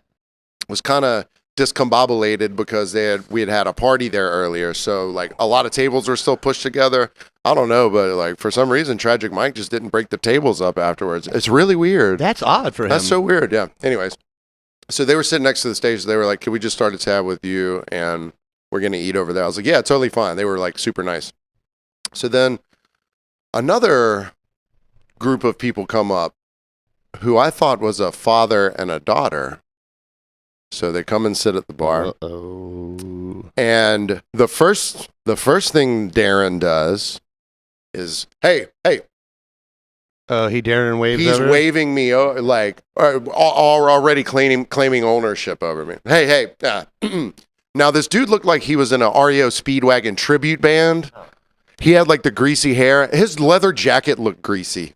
was kind of discombobulated because we had a party there earlier. So like a lot of tables were still pushed together. I don't know, but like for some reason, Tragic Mike just didn't break the tables up afterwards. It's really weird. That's odd for him. That's so weird. Yeah. Anyways, so they were sitting next to the stage. They were like, can we just start a tab with you? And we're going to eat over there. I was like, yeah, totally fine. They were like super nice. So then another group of people come up who I thought was a father and a daughter. So they come and sit at the bar. Uh-oh. And the first thing Darren does is, hey. He Darren waves He's over. waving me like already claiming ownership over me. Hey. Now this dude looked like he was in a REO Speedwagon tribute band. He had like the greasy hair. His leather jacket looked greasy.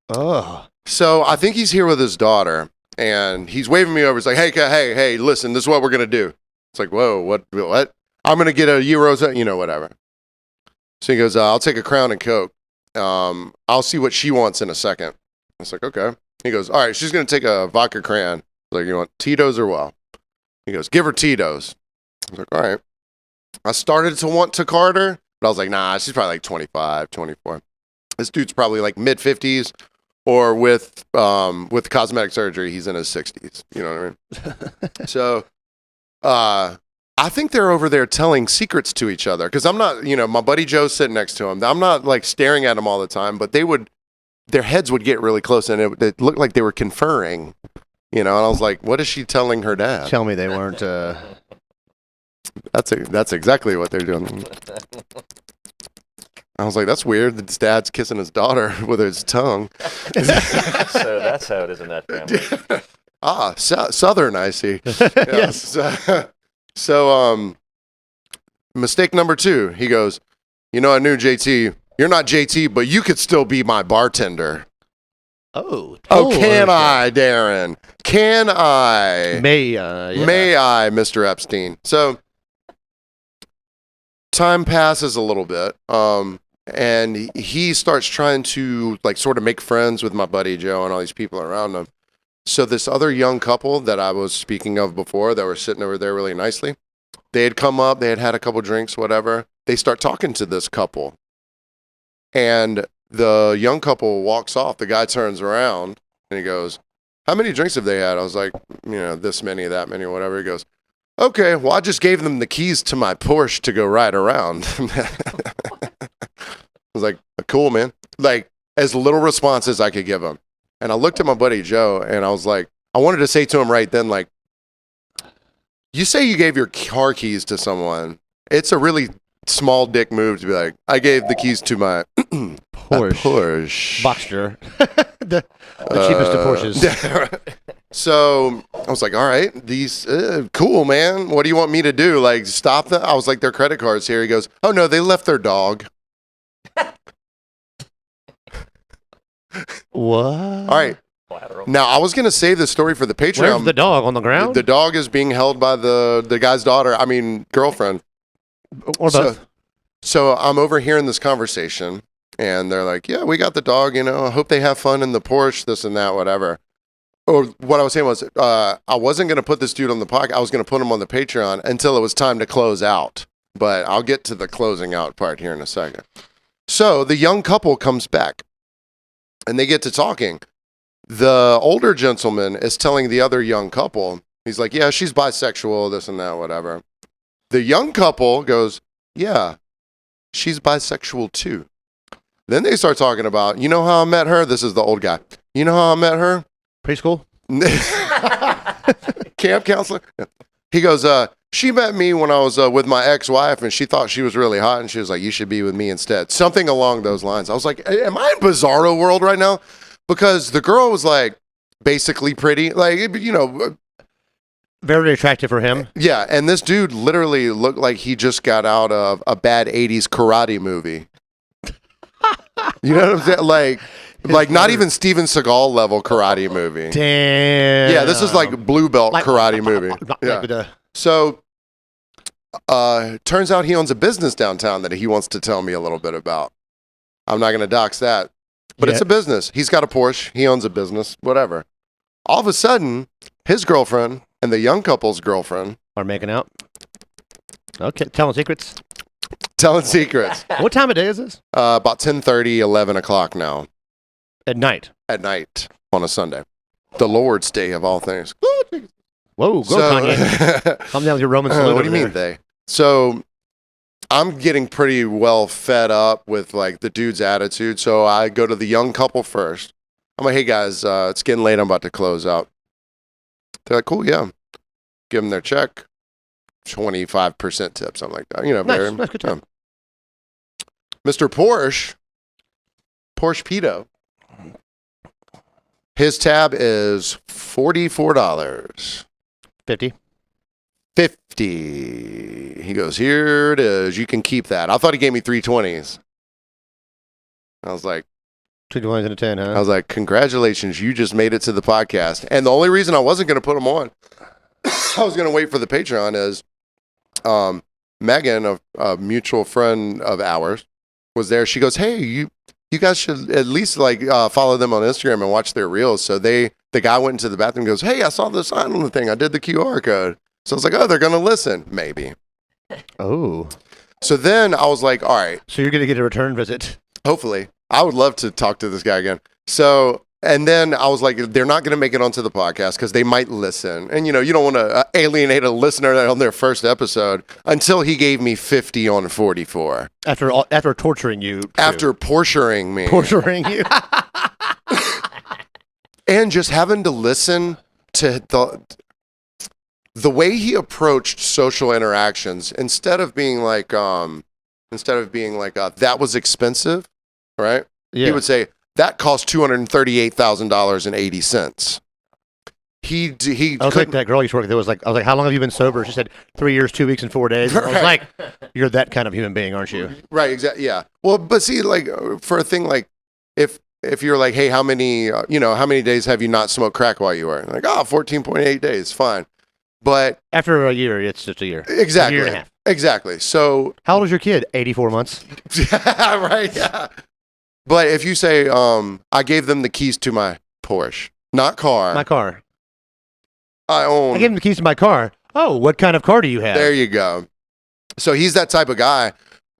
Oh. So I think he's here with his daughter, and he's waving me over. He's like, hey, listen, this is what we're going to do. It's like, whoa, what? I'm going to get a Euros, whatever. So he goes, I'll take a Crown and Coke. I'll see what she wants in a second. I was like, okay. He goes, all right, she's going to take a vodka cran. I was like, you want Tito's or what? He goes, give her Tito's. I was like, all right. I started to want to card her, but I was like, nah, she's probably like 25, 24. This dude's probably like mid-50s. Or with cosmetic surgery, he's in his 60s. You know what I mean? So I think they're over there telling secrets to each other because I'm not, my buddy Joe's sitting next to him. I'm not like staring at him all the time, but their heads would get really close and it looked like they were conferring, and I was like, what is she telling her dad? Tell me they weren't. That's exactly what they're doing. I was like, that's weird. His dad's kissing his daughter with his tongue. So that's how it is in that family. Southern, I see. Yes. So, mistake number 2, he goes, I knew JT. You're not JT, but you could still be my bartender. Oh, can I, Darren? Can I? May I? Yeah. May I, Mr. Epstein? So, time passes a little bit, and he starts trying to like sort of make friends with my buddy Joe and all these people around him. So this other young couple that I was speaking of before that were sitting over there really nicely, they had come up, they had a couple drinks, whatever. They start talking to this couple. And the young couple walks off. The guy turns around and he goes, how many drinks have they had? I was like, this many, that many, whatever. He goes, okay, well, I just gave them the keys to my Porsche to go ride around. I was like, cool, man. Like, as little response as I could give him. And I looked at my buddy Joe, and I was like, I wanted to say to him right then, like, you say you gave your car keys to someone. It's a really small dick move to be like, I gave the keys to my Porsche. Boxster. the cheapest of Porsches. So I was like, all right, these, cool, man. What do you want me to do? Like, stop them? I was like, their credit cards here. He goes, oh, no, they left their dog. What? All right. Now, I was going to save this story for the Patreon. Where's the dog? On the ground? The dog is being held by the guy's girlfriend. Or both. So I'm overhearing this conversation, and they're like, yeah, we got the dog, I hope they have fun in the Porsche, this and that, whatever. Or what I was saying was, I wasn't going to put this dude on the podcast. I was going to put him on the Patreon until it was time to close out. But I'll get to the closing out part here in a second. So the young couple comes back, and they get to talking. The older gentleman is telling the other young couple, he's like, yeah, she's bisexual, this and that, whatever. The young couple goes, yeah, she's bisexual too. Then they start talking about, you know how I met her? This is the old guy. You know how I met her? Preschool? Camp counselor? He goes, she met me when I was with my ex-wife, and she thought she was really hot, and she was like, you should be with me instead. Something along those lines. I was like, am I in Bizarro world right now? Because the girl was like basically pretty, like, very attractive for him. Yeah, and this dude literally looked like he just got out of a bad 80s karate movie. You know what I'm saying? Like not even Steven Seagal level karate movie. Damn. Yeah, this is like blue belt karate movie. Yeah. So, turns out he owns a business downtown that he wants to tell me a little bit about. I'm not going to dox that. But it's a business. He's got a Porsche. He owns a business. Whatever. All of a sudden, his girlfriend and the young couple's girlfriend are making out. Okay, telling secrets. Telling secrets. What time of day is this? About 10:30, 11 o'clock now. At night. At night on a Sunday. The Lord's Day of all things. Whoa, go Kanye. Calm down with your Roman salute. What do you mean they? So I'm getting pretty well fed up with like the dude's attitude. So I go to the young couple first. I'm like, hey guys, it's getting late. I'm about to close out. They're like, cool, yeah. Give them their check. 25% tip, something like that. Nice good time. Mr. Porsche Pedo. His tab is $44. 50. He goes, here it is. You can keep that. I thought he gave me 320s. I was like, 2 20s and a 10, huh? I was like, congratulations, you just made it to the podcast. And the only reason I wasn't going to put them on, I was going to wait for the Patreon is Megan, a mutual friend of ours, was there. She goes, hey, you guys should at least like follow them on Instagram and watch their reels. So the guy went into the bathroom and goes, hey, I saw the sign on the thing. I did the QR code. So I was like, oh, they're going to listen. Maybe. Oh. So then I was like, all right. So you're going to get a return visit. Hopefully. I would love to talk to this guy again. So And then I was like, they're not going to make it onto the podcast because they might listen. And, you don't want to alienate a listener on their first episode until he gave me 50 on 44. After torturing you. After porturing me. Torturing you. And just having to listen to the way he approached social interactions, instead of being like, that was expensive, right? Yeah. He would say, that cost $238,080. He I was like that girl you used to work with. I was like, how long have you been sober? She said 3 years, 2 weeks, and 4 days. And I was like, you're that kind of human being, aren't you? Right. Exactly. Yeah. Well, but see, like for a thing like if you're like, hey, how many days have you not smoked crack while you were? Like, 14.8 days, fine. But after a year, it's just a year. Exactly. A year and a half. Exactly. So how old is your kid? 84 months. Yeah. Right. Yeah. But if you say, I gave them the keys to my Porsche, not car. My car. I gave him the keys to my car. Oh, what kind of car do you have? There you go. So he's that type of guy.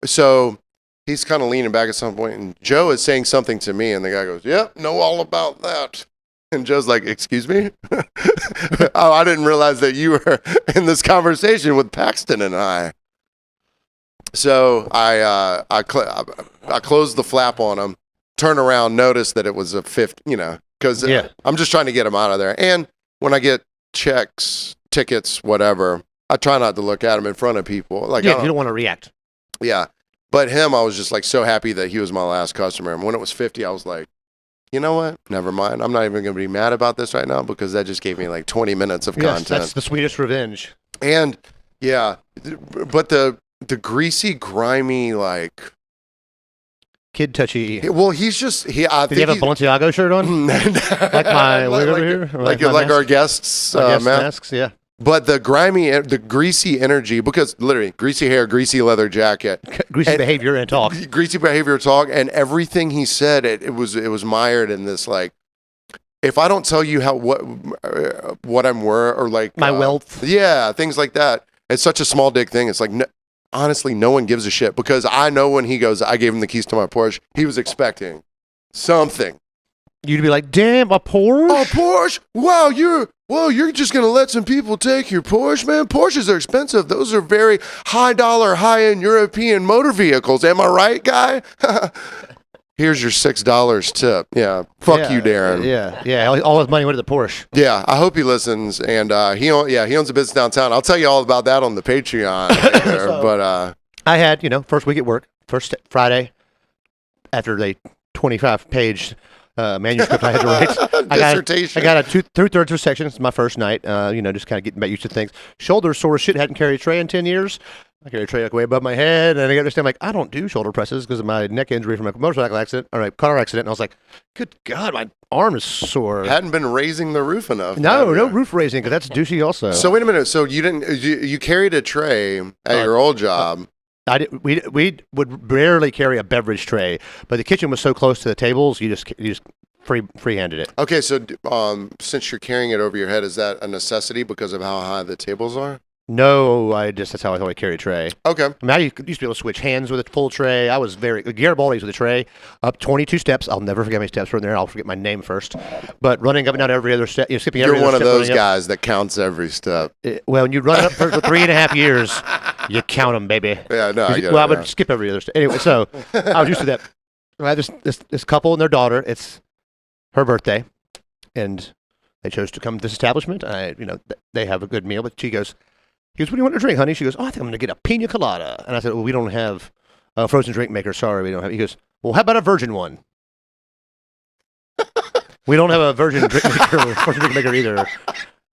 So he's kind of leaning back at some point, and Joe is saying something to me, and the guy goes, yep, know all about that. And Joe's like, excuse me? Oh, I didn't realize that you were in this conversation with Paxton and I. So I closed the flap on him, turn around, notice that it was a fifth, because I'm just trying to get him out of there. And when I get checks, tickets, whatever, I try not to look at him in front of people. Like, you don't want to react. Yeah. But him, I was just like so happy that he was my last customer. And when it was 50, I was like, you know what? Never mind. I'm not even going to be mad about this right now because that just gave me like 20 minutes of content. That's the sweetest revenge. And yeah, but the greasy, grimy, like kid touchy. Well, he's just Did he have a Balenciaga shirt on? Like my wig over here, like our guests' masks. Yeah. But the greasy energy, because literally greasy hair, greasy leather jacket, greasy behavior and talk, and everything he said, it was mired in this like, if I don't tell you what I'm worth or like my wealth, things like that. It's such a small dick thing. It's like, honestly, no one gives a shit because I know when he goes, I gave him the keys to my Porsche, he was expecting something. You'd be like, damn, a Porsche? A Porsche? Wow, you're just going to let some people take your Porsche, man? Porsches are expensive. Those are very high dollar, high-end European motor vehicles. Am I right, guy? Here's your $6 tip. Yeah. Fuck you, Darren. Yeah. All his money went to the Porsche. Yeah. I hope he listens. And he owns a business downtown. I'll tell you all about that on the Patreon. But I had, first week at work, first Friday, after the 25-page manuscript I had to write. Dissertation. I got a 2/3 of a section. It's my first night. Just kind of getting back used to things. Shoulders sore as shit. Hadn't carried a tray in 10 years. I carry a tray like way above my head, and I understand like I don't do shoulder presses because of my neck injury from a motorcycle accident or a car accident. And I was like, good God, my arm is sore. Hadn't been raising the roof enough. No roof raising because that's douchey also. So wait a minute. So you carried a tray at your old job. We would rarely carry a beverage tray, but the kitchen was so close to the tables, you just free-handed it. Okay, so since you're carrying it over your head, is that a necessity because of how high the tables are? No, that's how I thought I carry a tray. Okay. I mean, I used to be able to switch hands with a full tray. I was Garibaldi's with a tray, up 22 steps. I'll never forget my steps from there. I'll forget my name first. But running up and down every other step, skipping every other step. You're one of those guys that counts every step. Well, when you run it up for 3.5 years, you count them, baby. Yeah, no, I would skip every other step. Anyway, so I was used to that. I had this couple and their daughter. It's her birthday, and they chose to come to this establishment. They have a good meal, but he goes, what do you want to drink, honey? She goes, I think I'm going to get a pina colada. And I said, well, we don't have a frozen drink maker. Sorry, we don't have. He goes, well, how about a virgin one? We don't have a virgin drink maker, frozen drink maker either.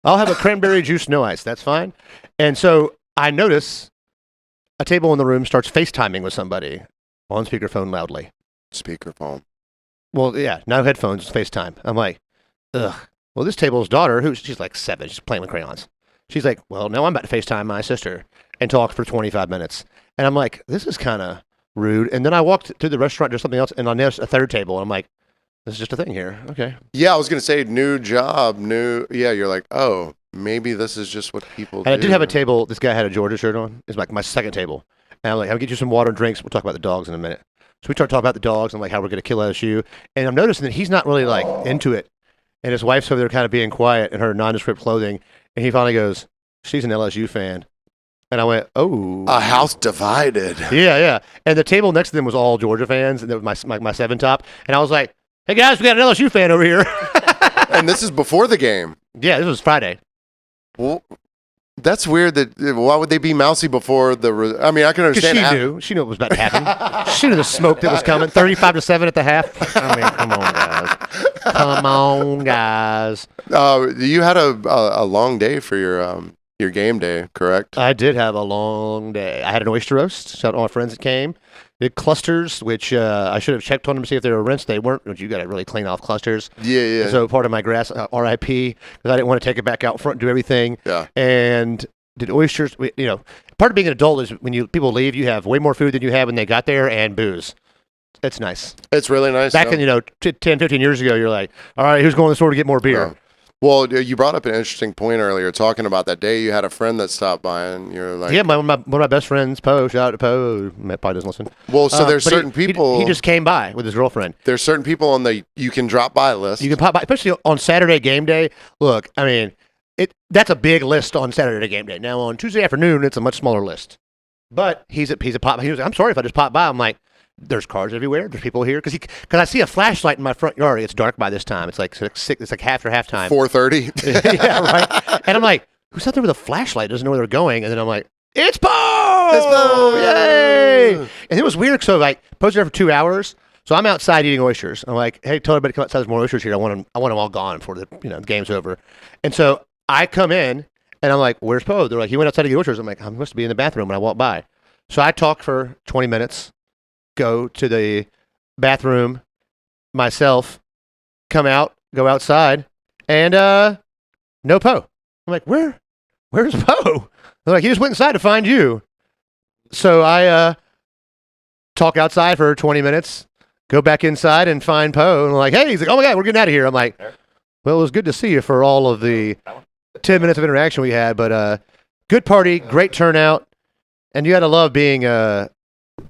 I'll have a cranberry juice, no ice. That's fine. And so I notice a table in the room starts FaceTiming with somebody on speakerphone loudly. Speakerphone. Well, yeah, no headphones, FaceTime. I'm like, ugh. Well, this table's daughter, she's like 7, she's playing with crayons. She's like, well, no, I'm about to FaceTime my sister and talk for 25 minutes. And I'm like, this is kind of rude. And then I walked to the restaurant or something else, and I noticed a third table. And I'm like, this is just a thing here. Okay. Yeah, I was going to say new job, you're like, oh, maybe this is just what people do. And I did have a table. This guy had a Georgia shirt on. It's like my second table. And I'm like, I'll get you some water and drinks. We'll talk about the dogs in a minute. So we start talking about the dogs and like how we're going to kill LSU. And I'm noticing that he's not really like into it. And his wife's over there kind of being quiet in her nondescript clothing. And he finally goes, she's an LSU fan. And I went, oh. A house divided. Yeah. And the table next to them was all Georgia fans. And that was my seven top. And I was like, hey guys, we got an LSU fan over here. And this is before the game. Yeah, this was Friday. Well, that's weird. Why would they be mousy before the? I mean, I can understand. She knew it was about to happen. She knew the smoke that was coming. 35-7 at the half. I mean, come on, guys. You had a long day for your game day, correct? I did have a long day. I had an oyster roast. Shout out to all my friends that came. Did clusters, which I should have checked on them to see if they were rinsed. They weren't. But you got to really clean off clusters. Yeah. And so part of my grass, RIP, because I didn't want to take it back out front and do everything. Yeah. And did oysters. Part of being an adult is when people leave, you have way more food than you had when they got there, and booze. It's nice. It's really nice. Back in 10, 15 years ago, you're like, all right, who's going to the store to get more beer? Yeah. Well, you brought up an interesting point earlier, talking about that day you had a friend that stopped by, and you're like, yeah, one of my best friends, Poe. Shout out to Poe. Probably doesn't listen. Well, so there's certain people. He just came by with his girlfriend. There's certain people on the you can drop by list. You can pop by, especially on Saturday game day. Look, I mean, that's a big list on Saturday game day. Now on Tuesday afternoon, it's a much smaller list. But he's a pop. He was like, I'm sorry if I just popped by. I'm like, there's cars everywhere. There's people here because I see a flashlight in my front yard. It's dark by this time. It's like 6. It's like after halftime. 4:30. Yeah, right. And I'm like, who's out there with a flashlight? Doesn't know where they're going. And then I'm like, it's Poe! It's Poe! Yay! And it was weird. So like, Poe's there for 2 hours. So I'm outside eating oysters. I'm like, hey, tell everybody to come outside. There's more oysters here. I want them all gone before the game's over. And so I come in and I'm like, where's Poe? They're like, he went outside to get oysters. I'm like, I must be in the bathroom when I walk by. So I talk for 20 minutes. Go to the bathroom myself, come out, go outside, and no Poe. I'm like, where's Poe? They're like, he just went inside to find you. So I talk outside for 20 minutes, go back inside and find Poe, and I'm like, hey, he's like, oh my God, we're getting out of here. I'm like, well, it was good to see you for all of the 10 minutes of interaction we had, but good party, great turnout, and you got to love being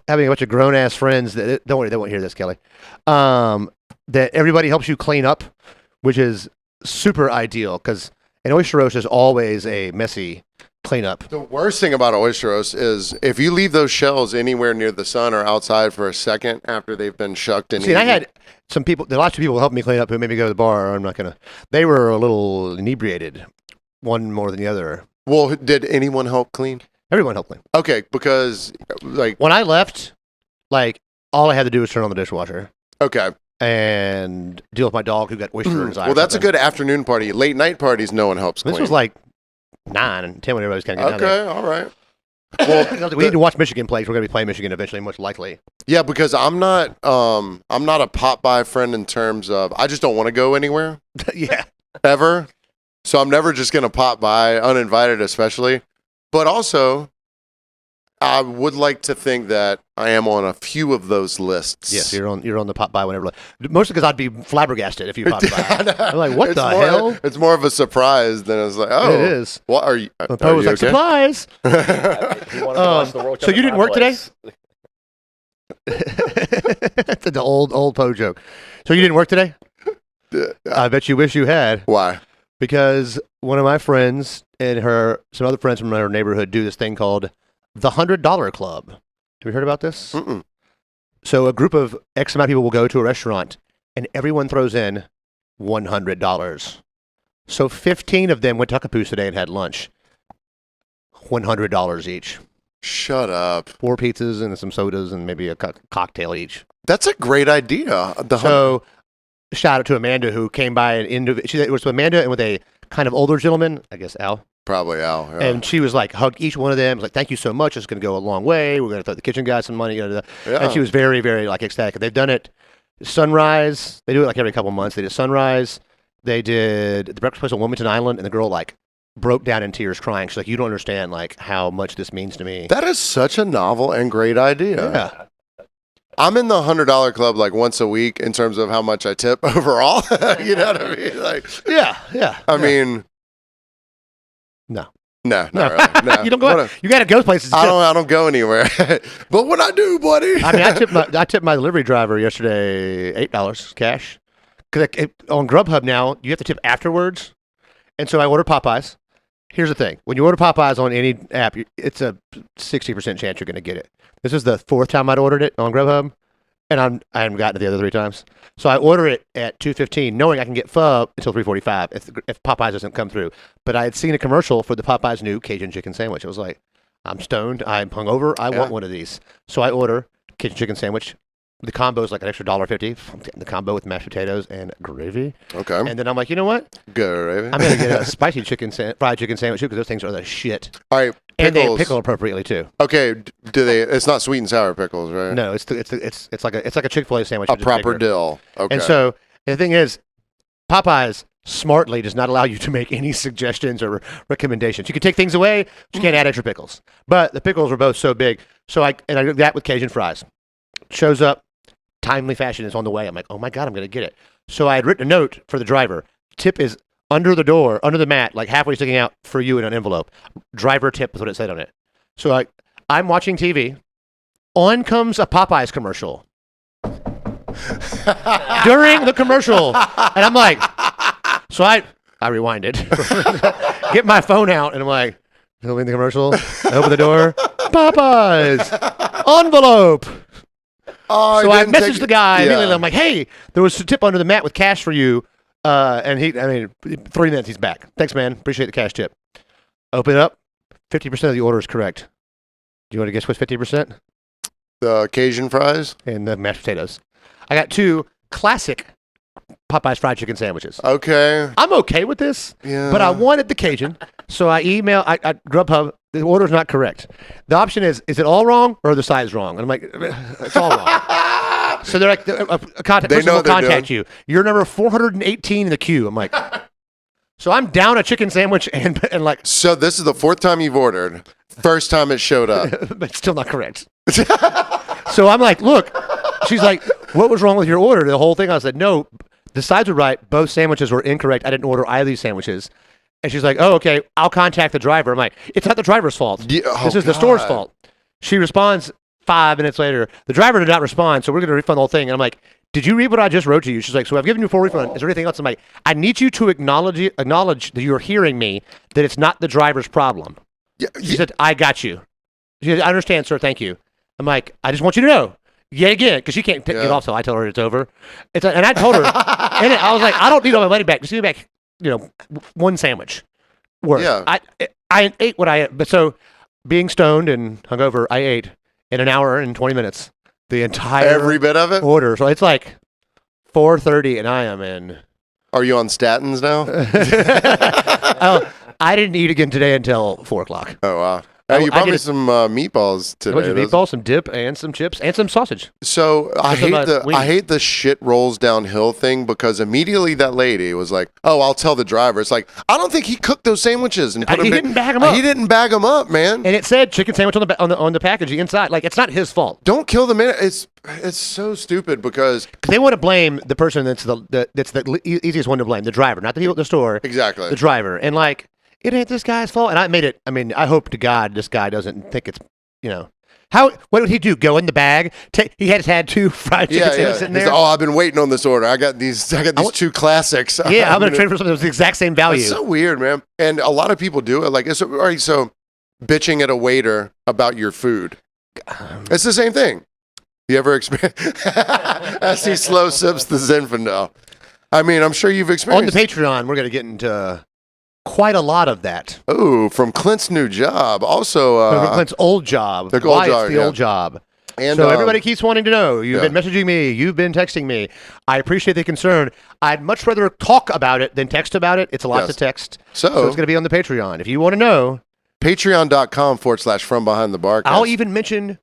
having a bunch of grown-ass friends that, don't worry, they won't hear this, Kelly, that everybody helps you clean up, which is super ideal, because an oyster roast is always a messy cleanup. The worst thing about oyster roast is if you leave those shells anywhere near the sun or outside for a second after they've been shucked and See, I had some people, lots of people helped me clean up who made me go to the bar. I'm not going to, they were a little inebriated, one more than the other. Well, did anyone help clean? Everyone helped me. Okay, because like when I left, like all I had to do was turn on the dishwasher. Okay. And deal with my dog who got oyster in his eye. Well, that's a good afternoon party. Late night parties, no one helps clean. This was like 9 and 10 when everybody's kind of getting down there. Okay, all right. Well, we need to watch Michigan play. We're going to be playing Michigan eventually, most likely. Yeah, because I'm not a pop by friend in terms of I just don't want to go anywhere. Yeah. Ever. So I'm never just going to pop by uninvited, especially. But also, I would like to think that I am on a few of those lists. Yes, you're on the pop by whenever. Mostly because I'd be flabbergasted if you popped by. I'm like, what the hell? It's more of a surprise than it's like, oh, it is. What are you? Poe was like, okay? Supplies. So you didn't work today? That's the old Poe joke. So you didn't work today? I bet you wish you had. Why? Because one of my friends and some other friends from our neighborhood do this thing called the $100 Club. Have you heard about this? Mm-mm. So a group of X amount of people will go to a restaurant and everyone throws in $100. So 15 of them went to Tuckapoo's today and had lunch. $100 each. Shut up. 4 pizzas and some sodas and maybe a cocktail each. That's a great idea. So shout out to Amanda who came by and it was with Amanda and with a kind of older gentleman, I guess Al. Probably Al. Yeah. And she was like, hugged each one of them. Was like, thank you so much. It's going to go a long way. We're going to throw the kitchen guys some money. Yeah. And she was very, very like ecstatic. They've done it. Sunrise. They do it like every couple months. They did Sunrise. They did the breakfast place on Wilmington Island, and the girl like broke down in tears crying. She's like, you don't understand like how much this means to me. That is such a novel and great idea. Yeah. I'm in the $100 club like once a week in terms of how much I tip overall. You know what I mean? Like, yeah. I mean, no. No, not really. No. You don't go. You got to go places. I don't go anywhere. But what I do, buddy. I mean, I tipped my delivery driver yesterday $8 cash. Because on Grubhub now, you have to tip afterwards. And so I ordered Popeyes. Here's the thing. When you order Popeyes on any app, it's a 60% chance you're going to get it. This is the 4th time I'd ordered it on Grubhub. And I haven't gotten it the other 3 times. So I order it at 2:15, knowing I can get pho until 3:45 if Popeyes doesn't come through. But I had seen a commercial for the Popeyes new Cajun chicken sandwich. It was like, I'm stoned. I'm hungover. I want one of these. So I order Cajun chicken sandwich. The combo is like an extra $1.50. I'm getting the combo with mashed potatoes and gravy. Okay. And then I'm like, you know what? Gravy. I'm going to get a spicy fried chicken sandwich too, because those things are the shit. All right. Pickles. And they pickle appropriately too. Okay. Do they? It's not sweet and sour pickles, right? No, it's like a Chick-fil-A sandwich. A proper dill. Okay. And so the thing is, Popeyes smartly does not allow you to make any suggestions or recommendations. You can take things away, but you can't add extra pickles. But the pickles were both so big. So I did that with Cajun fries. Shows up, timely fashion is on the way. I'm like, oh my God, I'm going to get it. So I had written a note for the driver. Tip is under the door, under the mat, like halfway sticking out for you in an envelope. Driver tip is what it said on it. So I'm watching TV. On comes a Popeyes commercial. During the commercial. And I'm like, so I rewind it. Get my phone out, and I'm like, filming the commercial. Open the door. Popeyes. Envelope. Oh, so I messaged the guy. Immediately, I'm like, hey, there was a tip under the mat with cash for you. And 3 minutes, he's back. Thanks, man. Appreciate the cash tip. Open it up. 50% of the order is correct. Do you want to guess what's 50%? The Cajun fries? And the mashed potatoes. I got 2 classic Popeyes fried chicken sandwiches. Okay. I'm okay with this, but I wanted the Cajun. So I Grubhub, the order's not correct. The option is it all wrong or are the sides wrong? And I'm like, it's all wrong. So they're like, a person will contact you. You're number 418 in the queue. I'm like, so I'm down a chicken sandwich and like. So this is the 4th time you've ordered. First time it showed up. But still not correct. So I'm like, look, she's like, what was wrong with your order? The whole thing. I said, no, the sides were right. Both sandwiches were incorrect. I didn't order either of these sandwiches. And she's like, oh, okay, I'll contact the driver. I'm like, it's not the driver's fault. This is the store's fault. She responds 5 minutes later. The driver did not respond, so we're going to refund the whole thing. And I'm like, did you read what I just wrote to you? She's like, so I've given you a full refund. Is there anything else? I'm like, I need you to acknowledge that you're hearing me, that it's not the driver's problem. She said, I got you. She said, I understand, sir. Thank you. I'm like, I just want you to know. Yet again, because she can't get off till I tell her it's over. And I told her, and I was like, I don't need all my money back. Just give me back, 1 sandwich worth. Yeah. I ate what I ate. But so, being stoned and hungover, I ate in an hour and 20 minutes the entire every bit of it order. So it's like 4:30, and I am in. Are you on statins now? I didn't eat again today until 4:00. Oh wow. You brought me some meatballs today. Meatballs, some dip, and some chips, and some sausage. So I hate the shit rolls downhill thing, because immediately that lady was like, "Oh, I'll tell the driver." It's like, I don't think he cooked those sandwiches and put he didn't bag them up. He didn't bag them up, man. And it said chicken sandwich on the packaging inside. Like, it's not his fault. Don't kill the man. It's so stupid because they want to blame the person that's the easiest one to blame, the driver, not the people at the store. Exactly, the driver, and like. It ain't this guy's fault. And I made it. I mean, I hope to God this guy doesn't think it's, what would he do? Go in the bag? He had 2 fried chicken sandwiches sitting there. I've been waiting on this order. I got these 2 classics. Yeah, I'm going to trade for something that's the exact same value. It's so weird, man. And a lot of people do it. Like, all right, so bitching at a waiter about your food. It's the same thing. You ever experienced? As he slow sips the Zinfandel. I mean, I'm sure you've experienced. On the Patreon, we're going to get into quite a lot of that. Oh, from Clint's new job. Also, from Clint's old job. The old job. And so everybody keeps wanting to know. You've been messaging me. You've been texting me. I appreciate the concern. I'd much rather talk about it than text about it. It's a lot to text. So it's going to be on the Patreon. If you want to know. Patreon.com/From Behind the Barcast. I'll even mention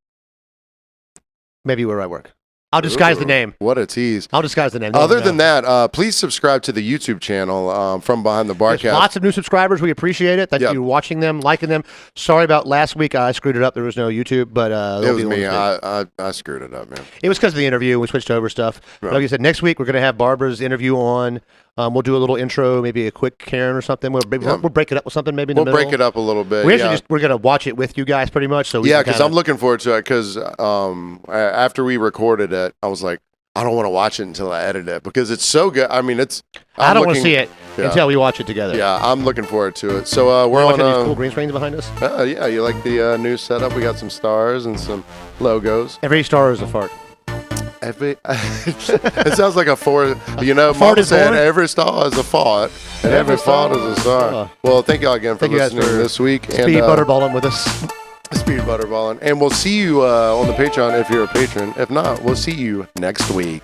maybe where I work. I'll disguise the name. What a tease. I'll disguise the name. Other than that, please subscribe to the YouTube channel, From Behind the Barcast. There's lots of new subscribers. We appreciate it. Thank you for watching them, liking them. Sorry about last week. I screwed it up. There was no YouTube, but it was me. I screwed it up, man. It was because of the interview. We switched over stuff. Right. But like I said, next week we're going to have Barbara's interview on. We'll do a little intro, maybe a quick Karen or something. We'll break it up with something maybe in the We'll middle. break it up a little bit. We're gonna watch it with you guys pretty much. So because I'm looking forward to it. Because after we recorded it, I was like, I don't want to watch it until I edit it because it's so good. I mean, I don't want to see it until we watch it together. Yeah, I'm looking forward to it. So we're on these cool green screens behind us. Yeah, you like the new setup? We got some stars and some logos. Every star is a fart. It sounds like a fart. Fart is said born? every star is a fart, and every fart is a star. Well, thank y'all again for listening this week. Speed butterballing with us. Speed butterballing. And we'll see you on the Patreon if you're a patron. If not, we'll see you next week.